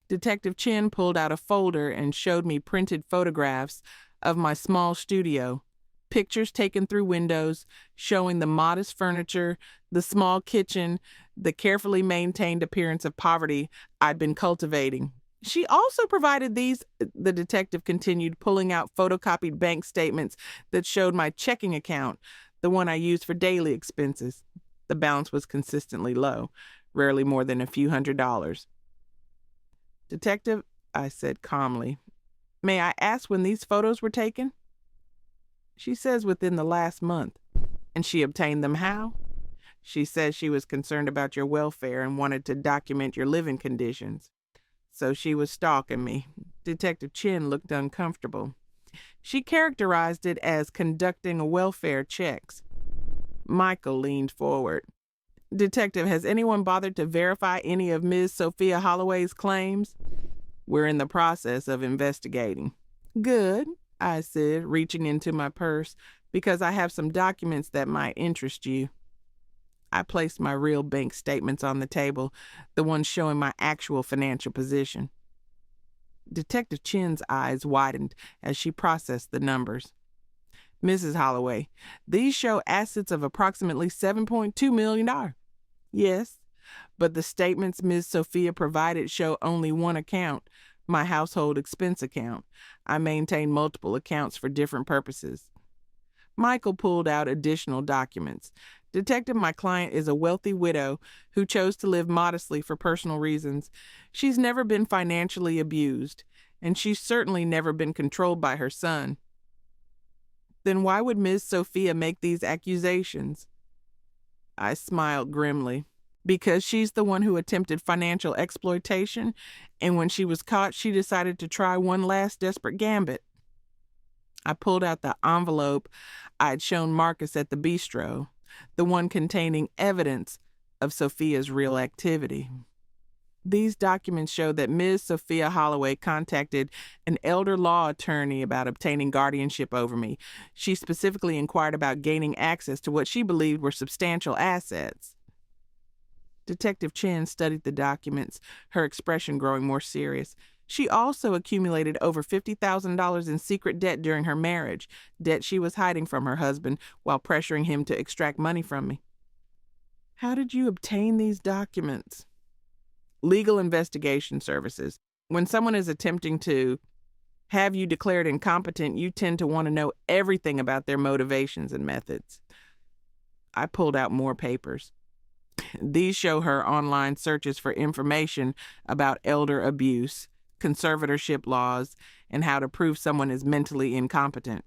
Detective Chin pulled out a folder and showed me printed photographs of my small studio, pictures taken through windows showing the modest furniture, the small kitchen, the carefully maintained appearance of poverty I'd been cultivating. "She also provided these," the detective continued, pulling out photocopied bank statements that showed my checking account, the one I used for daily expenses. The balance was consistently low, rarely more than a few $100s. "Detective," I said calmly, "may I ask when these photos were taken?" "She says within the last month." "And she obtained them how?" "She says she was concerned about your welfare and wanted to document your living conditions. So she was stalking me." Detective Chin looked uncomfortable. "She characterized it as conducting a welfare checks." Michael leaned forward. "Detective, has anyone bothered to verify any of Ms. Sophia Holloway's claims?" "We're in the process of investigating." "Good," I said, reaching into my purse, "because I have some documents that might interest you." I placed my real bank statements on the table, the ones showing my actual financial position. Detective Chin's eyes widened as she processed the numbers. "Mrs. Holloway, these show assets of approximately $7.2 million. "Yes, but the statements Ms. Sophia provided show only one account, my household expense account. I maintain multiple accounts for different purposes." Michael pulled out additional documents. "Detective, my client is a wealthy widow who chose to live modestly for personal reasons. She's never been financially abused, and she's certainly never been controlled by her son." "Then why would Ms. Sophia make these accusations?" I smiled grimly. "Because she's the one who attempted financial exploitation, and when she was caught, she decided to try one last desperate gambit." I pulled out the envelope I'd shown Marcus at the bistro, the one containing evidence of Sophia's real activity. "These documents show that Ms. Sophia Holloway contacted an elder law attorney about obtaining guardianship over me. She specifically inquired about gaining access to what she believed were substantial assets." Detective Chin studied the documents, her expression growing more serious. "She also accumulated over $50,000 in secret debt during her marriage, debt she was hiding from her husband while pressuring him to extract money from me." "How did you obtain these documents?" "Legal investigation services. When someone is attempting to have you declared incompetent, you tend to want to know everything about their motivations and methods." I pulled out more papers. "These show her online searches for information about elder abuse, conservatorship laws, and how to prove someone is mentally incompetent.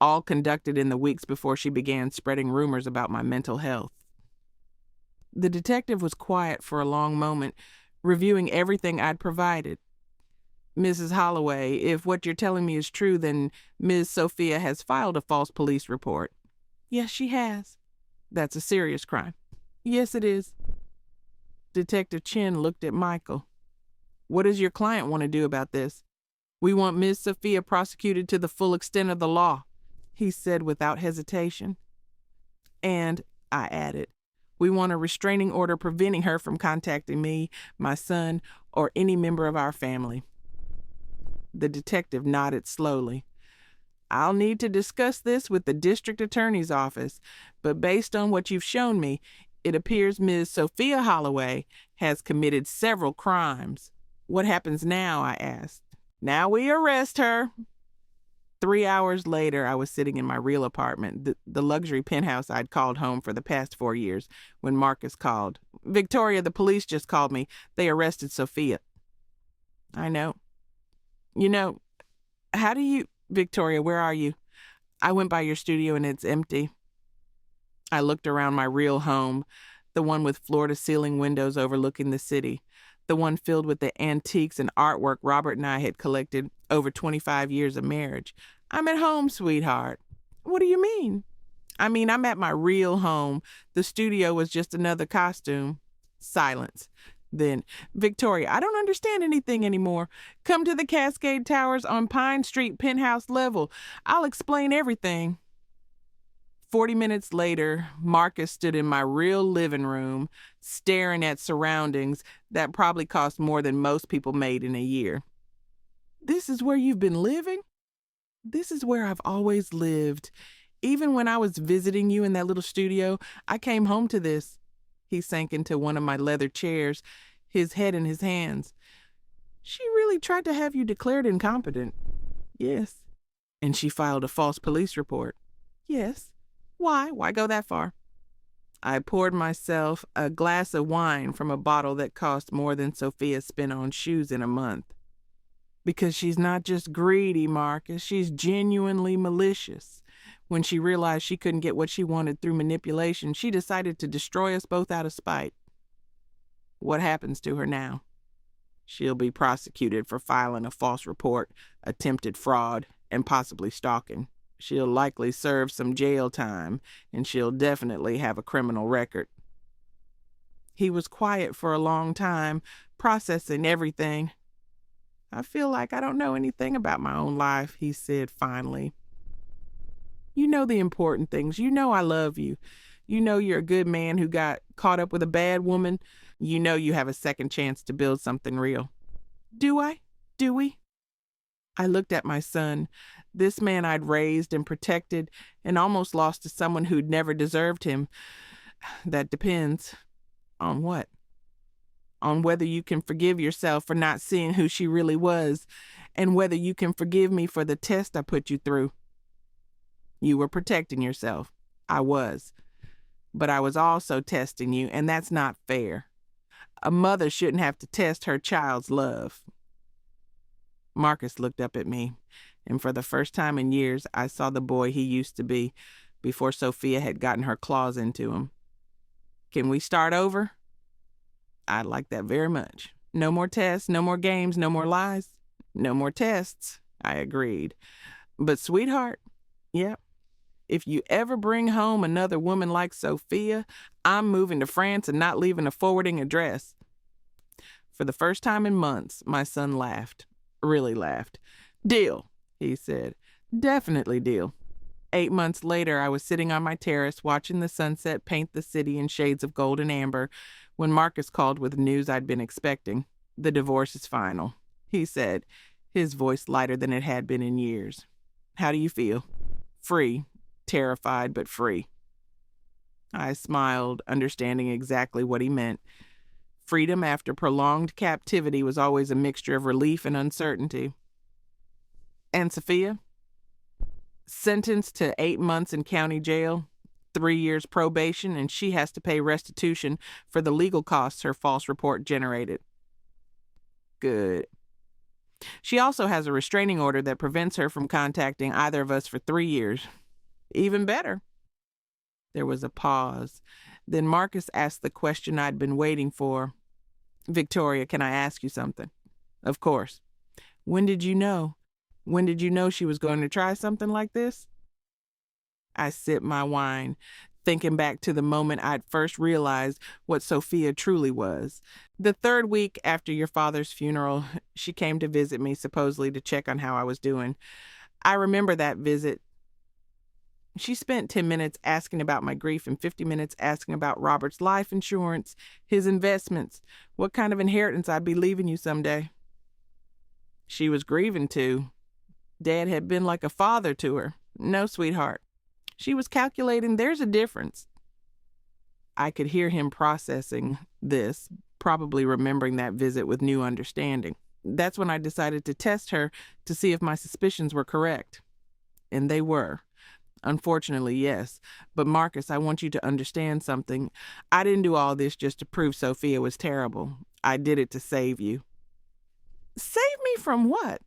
all conducted in the weeks before she began spreading rumors about my mental health. The detective was quiet for a long moment, reviewing everything I'd provided. Mrs. Holloway, if what you're telling me is true, then Ms. Sophia has filed a false police report. Yes, she has. That's a serious crime. Yes, it is. Detective Chin looked at Michael. What does your client want to do about this? We want Ms. Sophia prosecuted to the full extent of the law, he said without hesitation. And, I added, we want a restraining order preventing her from contacting me, my son, or any member of our family. The detective nodded slowly. I'll need to discuss this with the district attorney's office, but based on what you've shown me, it appears Ms. Sophia Holloway has committed several crimes. What happens now? I asked. Now we arrest her. 3 hours later, I was sitting in my real apartment, the luxury penthouse I'd called home for the past 4 years, when Marcus called. Victoria, the police just called me. They arrested Sophia. I know. You know, how do you... Victoria, where are you? I went by your studio and it's empty. I looked around my real home, the one with floor-to-ceiling windows overlooking the city, the one filled with the antiques and artwork Robert and I had collected over 25 years of marriage. I'm at home, sweetheart. What do you mean? I mean, I'm at my real home. The studio was just another costume. Silence. Then, Victoria, I don't understand anything anymore. Come to the Cascade Towers on Pine Street, penthouse level. I'll explain everything. 40 minutes later, Marcus stood in my real living room, staring at surroundings that probably cost more than most people made in a year. This is where you've been living? This is where I've always lived. Even when I was visiting you in that little studio, I came home to this. He sank into one of my leather chairs, his head in his hands. She really tried to have you declared incompetent. Yes. And she filed a false police report. Yes. Why? Why go that far? I poured myself a glass of wine from a bottle that cost more than Sophia spent on shoes in a month. Because she's not just greedy, Marcus. She's genuinely malicious. When she realized she couldn't get what she wanted through manipulation, she decided to destroy us both out of spite. What happens to her now? She'll be prosecuted for filing a false report, attempted fraud, and possibly stalking. She'll likely serve some jail time, and she'll definitely have a criminal record. He was quiet for a long time, processing everything. I feel like I don't know anything about my own life, he said finally. You know the important things. You know I love you. You know you're a good man who got caught up with a bad woman. You know you have a second chance to build something real. Do I? Do we? I looked at my son, this man I'd raised and protected and almost lost to someone who'd never deserved him. That depends. On what? On whether you can forgive yourself for not seeing who she really was, and whether you can forgive me for the test I put you through. You were protecting yourself. I was. But I was also testing you, and that's not fair. A mother shouldn't have to test her child's love. Marcus looked up at me, and for the first time in years, I saw the boy he used to be before Sophia had gotten her claws into him. Can we start over? I'd like that very much. No more tests, no more games, no more lies. No more tests, I agreed. But sweetheart, yep. If you ever bring home another woman like Sophia, I'm moving to France and not leaving a forwarding address. For the first time in months, my son laughed. Really laughed. Deal, he said. Definitely deal. 8 months later, I was sitting on my terrace watching the sunset paint the city in shades of gold and amber when Marcus called with news I'd been expecting. The divorce is final, he said, his voice lighter than it had been in years. How do you feel? Free. Terrified, but free. I smiled, understanding exactly what he meant. Freedom after prolonged captivity was always a mixture of relief and uncertainty. And Sophia? Sentenced to 8 months in county jail, 3 years probation, and she has to pay restitution for the legal costs her false report generated. Good. She also has a restraining order that prevents her from contacting either of us for 3 years. Even better. There was a pause. Then Marcus asked the question I'd been waiting for. Victoria, can I ask you something? Of course. When did you know? When did you know she was going to try something like this? I sipped my wine, thinking back to the moment I'd first realized what Sophia truly was. The 3rd week after your father's funeral, she came to visit me, supposedly to check on how I was doing. I remember that visit. She spent 10 minutes asking about my grief and 50 minutes asking about Robert's life insurance, his investments, what kind of inheritance I'd be leaving you someday. She was grieving too. Dad had been like a father to her. No, sweetheart. She was calculating there's a difference. I could hear him processing this, probably remembering that visit with new understanding. That's when I decided to test her to see if my suspicions were correct. And they were. Unfortunately, yes. But Marcus, I want you to understand something. I didn't do all this just to prove Sophia was terrible. I did it to save you. Save me from what?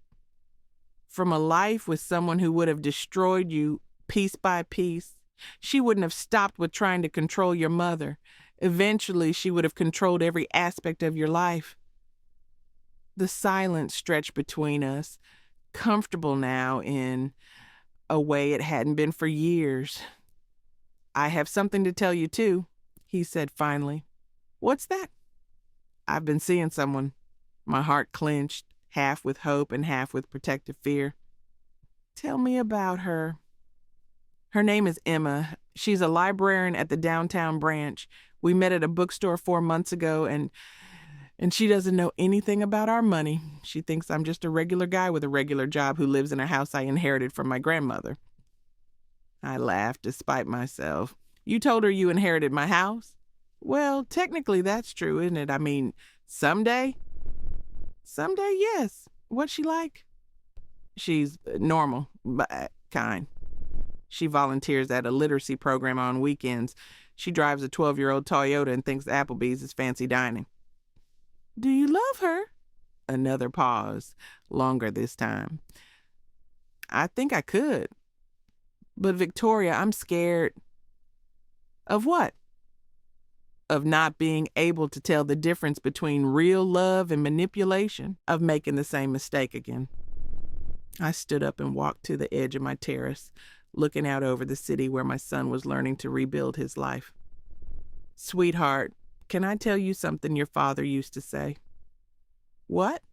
From a life with someone who would have destroyed you piece by piece. She wouldn't have stopped with trying to control your mother. Eventually, she would have controlled every aspect of your life. The silence stretched between us, comfortable now in a way it hadn't been for years. I have something to tell you, too, he said finally. What's that? I've been seeing someone. My heart clenched, half with hope and half with protective fear. Tell me about her. Her name is Emma. She's a librarian at the downtown branch. We met at a bookstore 4 months ago, and she doesn't know anything about our money. She thinks I'm just a regular guy with a regular job who lives in a house I inherited from my grandmother. I laughed despite myself. You told her you inherited my house? Well, technically that's true, isn't it? I mean, someday? Someday, yes. What's she like? She's normal, but kind. She volunteers at a literacy program on weekends. She drives a 12-year-old Toyota and thinks Applebee's is fancy dining. Do you love her? Another pause, longer this time. I think I could. But Victoria, I'm scared. Of what? Of not being able to tell the difference between real love and manipulation, of making the same mistake again. I stood up and walked to the edge of my terrace, looking out over the city where my son was learning to rebuild his life. Sweetheart, can I tell you something your father used to say? What?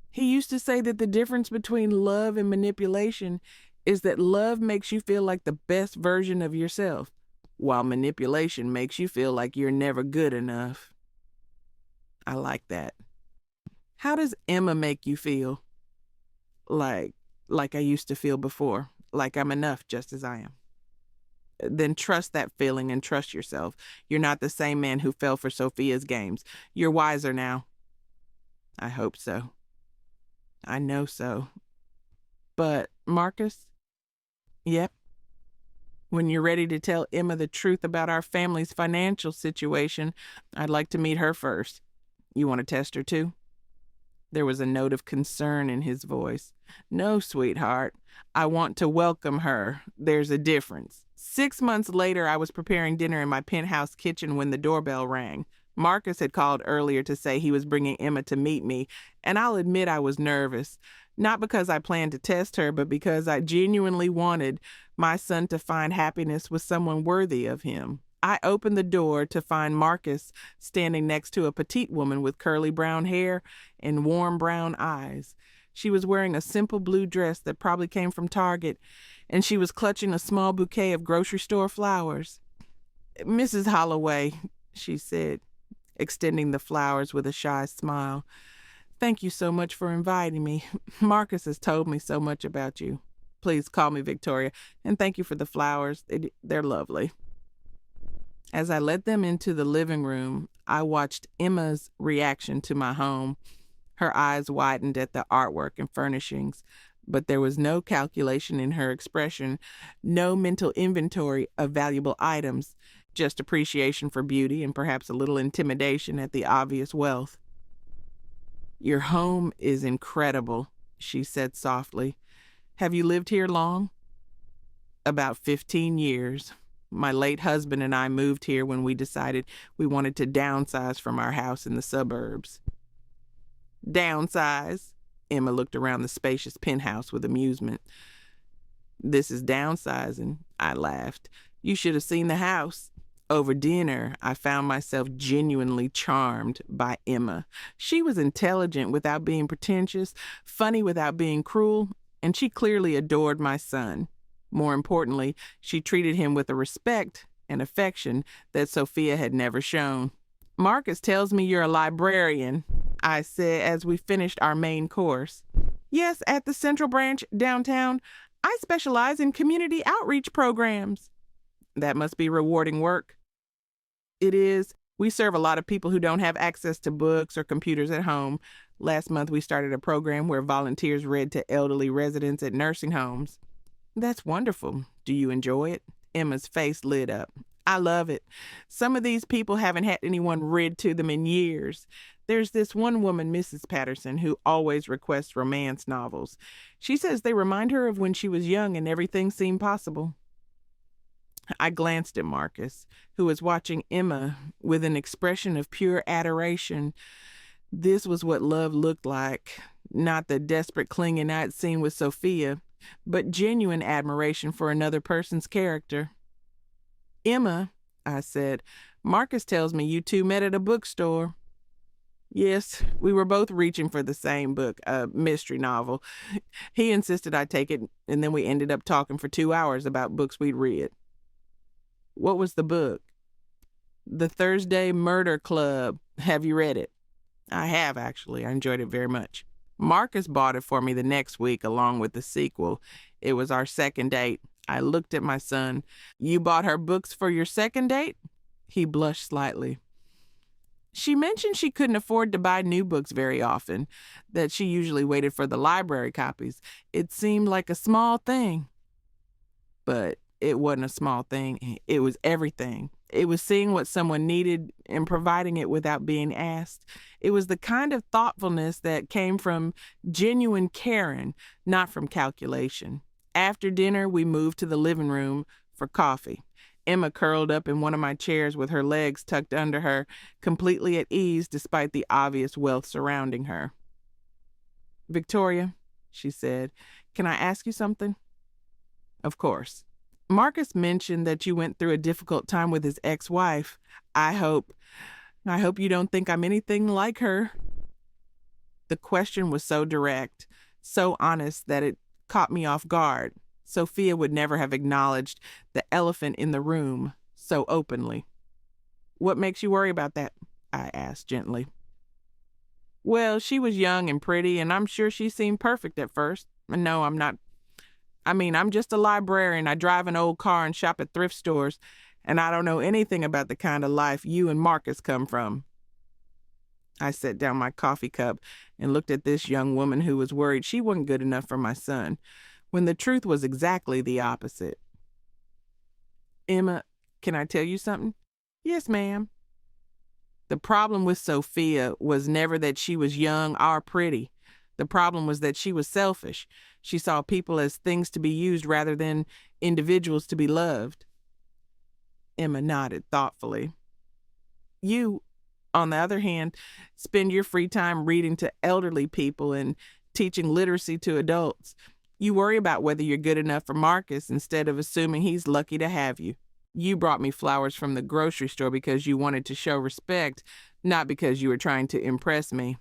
He used to say that the difference between love and manipulation is that love makes you feel like the best version of yourself, while manipulation makes you feel like you're never good enough. I like that. How does Emma make you feel? Like I used to feel before, like I'm enough just as I am. Then trust that feeling and trust yourself. You're not the same man who fell for Sophia's games. You're wiser now. I hope so. I know so. But, Marcus? Yep. When you're ready to tell Emma the truth about our family's financial situation, I'd like to meet her first. You want to test her too? There was a note of concern in his voice. No, sweetheart. I want to welcome her. There's a difference. 6 months later, I was preparing dinner in my penthouse kitchen when the doorbell rang. Marcus had called earlier to say he was bringing Emma to meet me, and I'll admit I was nervous. Not because I planned to test her, but because I genuinely wanted my son to find happiness with someone worthy of him. I opened the door to find Marcus standing next to a petite woman with curly brown hair and warm brown eyes. She was wearing a simple blue dress that probably came from Target, and she was clutching a small bouquet of grocery store flowers. Mrs. Holloway, she said, extending the flowers with a shy smile. Thank you so much for inviting me. Marcus has told me so much about you. Please call me Victoria, and thank you for the flowers. They're lovely. As I led them into the living room, I watched Emma's reaction to my home. Her eyes widened at the artwork and furnishings, but there was no calculation in her expression, no mental inventory of valuable items, just appreciation for beauty and perhaps a little intimidation at the obvious wealth. Your home is incredible, she said softly. Have you lived here long? About 15 years. My late husband and I moved here when we decided we wanted to downsize from our house in the suburbs. Downsize? Emma looked around the spacious penthouse with amusement. This is downsizing, I laughed. You should have seen the house. Over dinner, I found myself genuinely charmed by Emma. She was intelligent without being pretentious, funny without being cruel, and she clearly adored my son. More importantly, she treated him with a respect and affection that Sophia had never shown. Marcus tells me you're a librarian, I said as we finished our main course. Yes, at the Central Branch downtown. I specialize in community outreach programs. That must be rewarding work. It is. We serve a lot of people who don't have access to books or computers at home. Last month we started a program where volunteers read to elderly residents at nursing homes. That's wonderful. Do you enjoy it? Emma's face lit up. I love it. Some of these people haven't had anyone read to them in years. There's this one woman, Mrs. Patterson, who always requests romance novels. She says they remind her of when she was young and everything seemed possible. I glanced at Marcus, who was watching Emma with an expression of pure adoration. This was what love looked like. Not the desperate clinging I'd seen with Sophia, but genuine admiration for another person's character. Emma, I said, Marcus tells me you two met at a bookstore. Yes, we were both reaching for the same book, a mystery novel. He insisted I take it, and then we ended up talking for 2 hours about books we'd read. What was the book? The Thursday Murder Club. Have you read it? I have, actually. I enjoyed it very much. Marcus bought it for me the next week along with the sequel. It was our second date. I looked at my son. You bought her books for your second date? He blushed slightly. She mentioned she couldn't afford to buy new books very often, that she usually waited for the library copies. It seemed like a small thing. But it wasn't a small thing. It was everything. It was seeing what someone needed and providing it without being asked. It was the kind of thoughtfulness that came from genuine caring, not from calculation. After dinner, we moved to the living room for coffee. Emma curled up in one of my chairs with her legs tucked under her, completely at ease despite the obvious wealth surrounding her. Victoria, she said, can I ask you something? Of course. Marcus mentioned that you went through a difficult time with his ex-wife. I hope you don't think I'm anything like her. The question was so direct, so honest that it caught me off guard. Sophia would never have acknowledged the elephant in the room so openly. What makes you worry about that? I asked gently. Well, she was young and pretty, and I'm sure she seemed perfect at first. No, I'm not. I'm just a librarian. I drive an old car and shop at thrift stores, and I don't know anything about the kind of life you and Marcus come from. I set down my coffee cup and looked at this young woman who was worried she wasn't good enough for my son, when the truth was exactly the opposite. Emma, can I tell you something? Yes, ma'am. The problem with Sophia was never that she was young or pretty. The problem was that she was selfish. She saw people as things to be used rather than individuals to be loved. Emma nodded thoughtfully. You, on the other hand, spend your free time reading to elderly people and teaching literacy to adults. You worry about whether you're good enough for Marcus instead of assuming he's lucky to have you. You brought me flowers from the grocery store because you wanted to show respect, not because you were trying to impress me.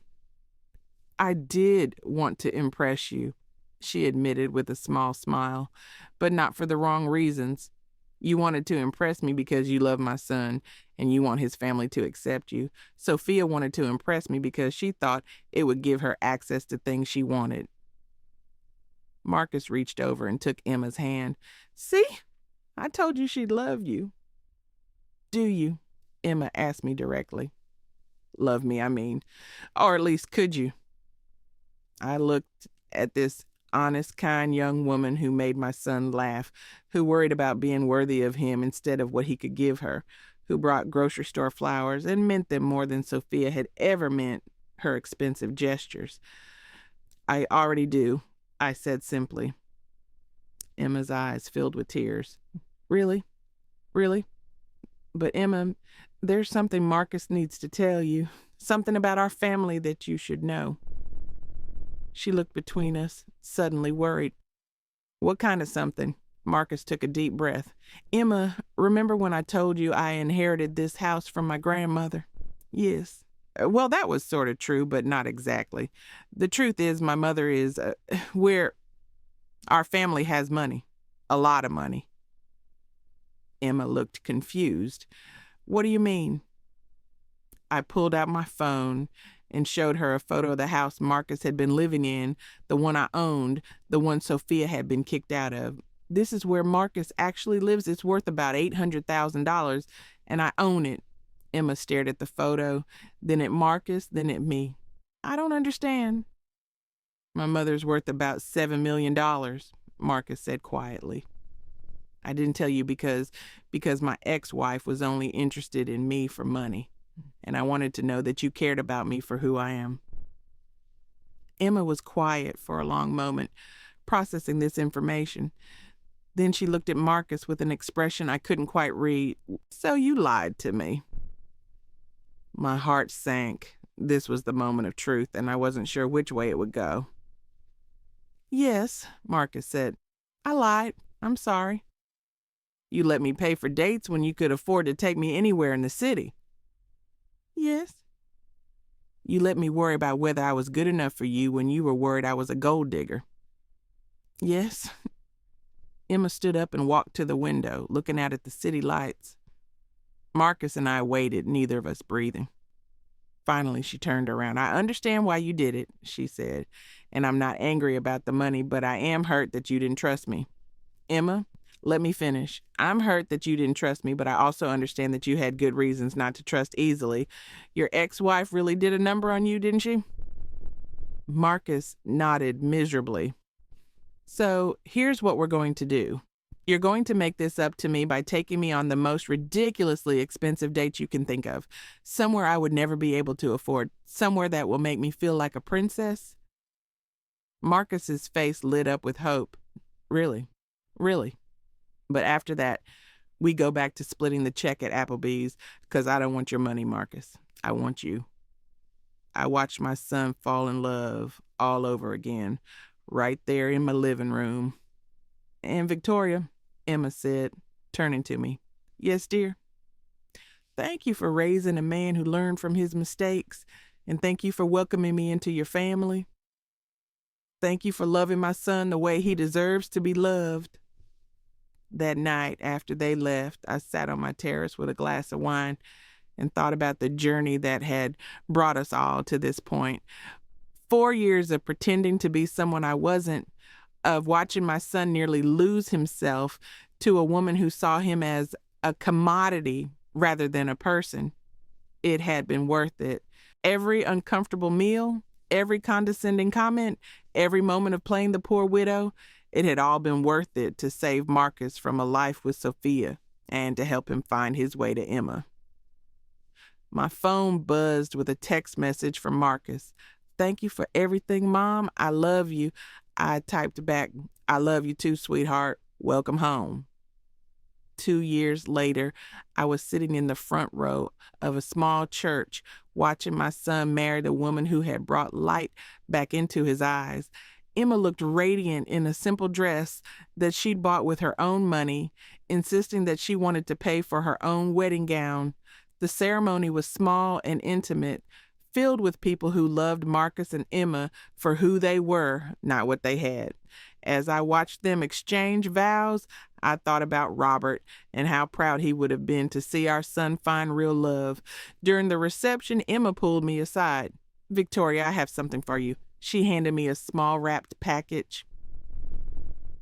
I did want to impress you, she admitted with a small smile, but not for the wrong reasons. You wanted to impress me because you love my son and you want his family to accept you. Sophia wanted to impress me because she thought it would give her access to things she wanted. Marcus reached over and took Emma's hand. See? I told you she'd love you. Do you? Emma asked me directly. Love me, I mean. Or at least could you? I looked at this honest, kind young woman who made my son laugh, who worried about being worthy of him instead of what he could give her, who brought grocery store flowers and meant them more than Sophia had ever meant her expensive gestures. I already do, I said simply. Emma's eyes filled with tears. Really? Really? But Emma, there's something Marcus needs to tell you. Something about our family that you should know. She looked between us, suddenly worried. What kind of something? Marcus took a deep breath. Emma, remember when I told you I inherited this house from my grandmother? Yes. Well, that was sort of true, but not exactly. The truth is, my mother is, our family has money. A lot of money. Emma looked confused. What do you mean? I pulled out my phone and showed her a photo of the house Marcus had been living in, the one I owned, the one Sophia had been kicked out of. This is where Marcus actually lives. It's worth about $800,000, and I own it. Emma stared at the photo, then at Marcus, then at me. I don't understand. My mother's worth about $7 million, Marcus said quietly. I didn't tell you because my ex-wife was only interested in me for money, and I wanted to know that you cared about me for who I am. Emma was quiet for a long moment, processing this information. Then she looked at Marcus with an expression I couldn't quite read. So you lied to me. My heart sank. This was the moment of truth, and I wasn't sure which way it would go. Yes, Marcus said. I lied. I'm sorry. You let me pay for dates when you could afford to take me anywhere in the city. Yes. You let me worry about whether I was good enough for you when you were worried I was a gold digger. Yes. Emma stood up and walked to the window, looking out at the city lights. Marcus and I waited, neither of us breathing. Finally, she turned around. I understand why you did it, she said, and I'm not angry about the money, but I am hurt that you didn't trust me. Emma, let me finish. I'm hurt that you didn't trust me, but I also understand that you had good reasons not to trust easily. Your ex-wife really did a number on you, didn't she? Marcus nodded miserably. So here's what we're going to do. You're going to make this up to me by taking me on the most ridiculously expensive date you can think of. Somewhere I would never be able to afford. Somewhere that will make me feel like a princess. Marcus's face lit up with hope. Really? Really? But after that, we go back to splitting the check at Applebee's because I don't want your money, Marcus. I want you. I watched my son fall in love all over again, right there in my living room. And Victoria, Emma said, turning to me. Yes, dear? Thank you for raising a man who learned from his mistakes, and thank you for welcoming me into your family. Thank you for loving my son the way he deserves to be loved. That night, after they left, I sat on my terrace with a glass of wine and thought about the journey that had brought us all to this point. 4 years of pretending to be someone I wasn't, of watching my son nearly lose himself to a woman who saw him as a commodity rather than a person. It had been worth it. Every uncomfortable meal, every condescending comment, every moment of playing the poor widow, it had all been worth it to save Marcus from a life with Sophia and to help him find his way to Emma. My phone buzzed with a text message from Marcus. Thank you for everything, Mom. I love you. I typed back, I love you too, sweetheart. Welcome home. 2 years later, I was sitting in the front row of a small church, watching my son marry the woman who had brought light back into his eyes. Emma looked radiant in a simple dress that she'd bought with her own money, insisting that she wanted to pay for her own wedding gown. The ceremony was small and intimate, filled with people who loved Marcus and Emma for who they were, not what they had. As I watched them exchange vows, I thought about Robert and how proud he would have been to see our son find real love. During the reception, Emma pulled me aside. Victoria, I have something for you. She handed me a small wrapped package.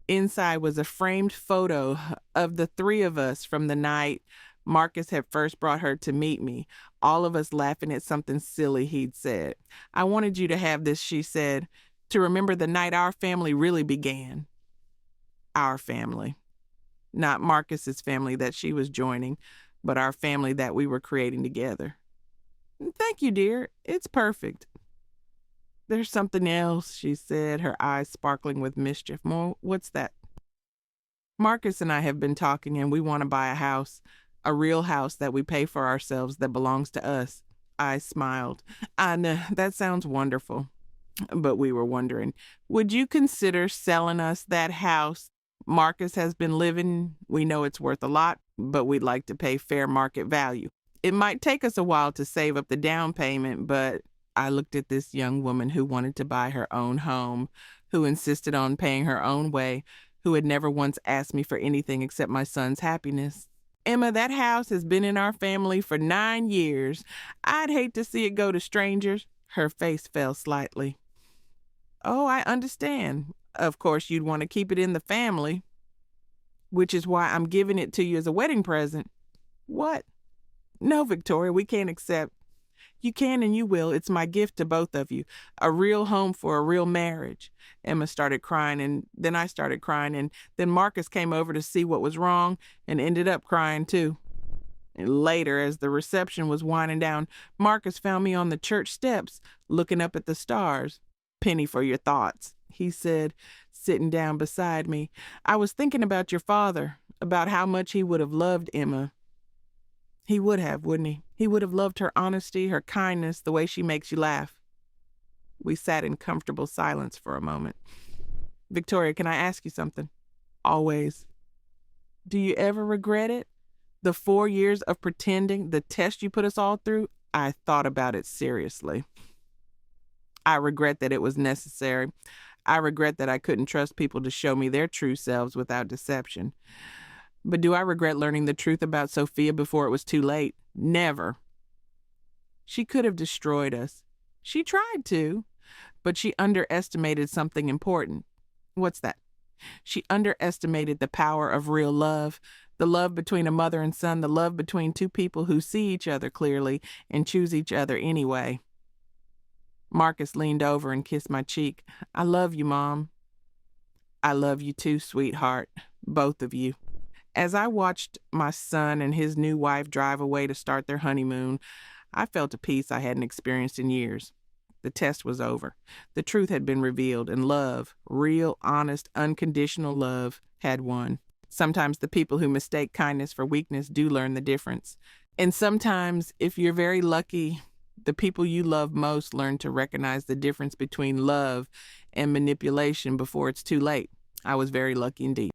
Inside was a framed photo of the three of us from the night Marcus had first brought her to meet me, all of us laughing at something silly he'd said. I wanted you to have this, she said, to remember the night our family really began. Our family. Not Marcus's family that she was joining, but our family that we were creating together. Thank you, dear. It's perfect. There's something else, she said, her eyes sparkling with mischief. More, what's that? Marcus and I have been talking, and we want to buy a house, a real house that we pay for ourselves that belongs to us. I smiled. I know, that sounds wonderful. But we were wondering, would you consider selling us that house Marcus has been living? We know it's worth a lot, but we'd like to pay fair market value. It might take us a while to save up the down payment, but I looked at this young woman who wanted to buy her own home, who insisted on paying her own way, who had never once asked me for anything except my son's happiness. Emma, that house has been in our family for 9 years. I'd hate to see it go to strangers. Her face fell slightly. Oh, I understand. Of course, you'd want to keep it in the family, which is why I'm giving it to you as a wedding present. What? No, Victoria, we can't accept. You can and you will. It's my gift to both of you. A real home for a real marriage. Emma started crying, and then I started crying, and then Marcus came over to see what was wrong and ended up crying too. And later, as the reception was winding down, Marcus found me on the church steps, looking up at the stars. Penny for your thoughts, he said, sitting down beside me. I was thinking about your father, about how much he would have loved Emma. He would have, wouldn't he? He would have loved her honesty, her kindness, the way she makes you laugh. We sat in comfortable silence for a moment. Victoria, can I ask you something? Always. Do you ever regret it? The 4 years of pretending, the test you put us all through? I thought about it seriously. I regret that it was necessary. I regret that I couldn't trust people to show me their true selves without deception. But do I regret learning the truth about Sophia before it was too late? Never. She could have destroyed us. She tried to, but she underestimated something important. What's that? She underestimated the power of real love, the love between a mother and son, the love between two people who see each other clearly and choose each other anyway. Marcus leaned over and kissed my cheek. I love you, Mom. I love you too, sweetheart. Both of you. As I watched my son and his new wife drive away to start their honeymoon, I felt a peace I hadn't experienced in years. The test was over. The truth had been revealed, and love, real, honest, unconditional love, had won. Sometimes the people who mistake kindness for weakness do learn the difference. And sometimes, if you're very lucky, the people you love most learn to recognize the difference between love and manipulation before it's too late. I was very lucky indeed.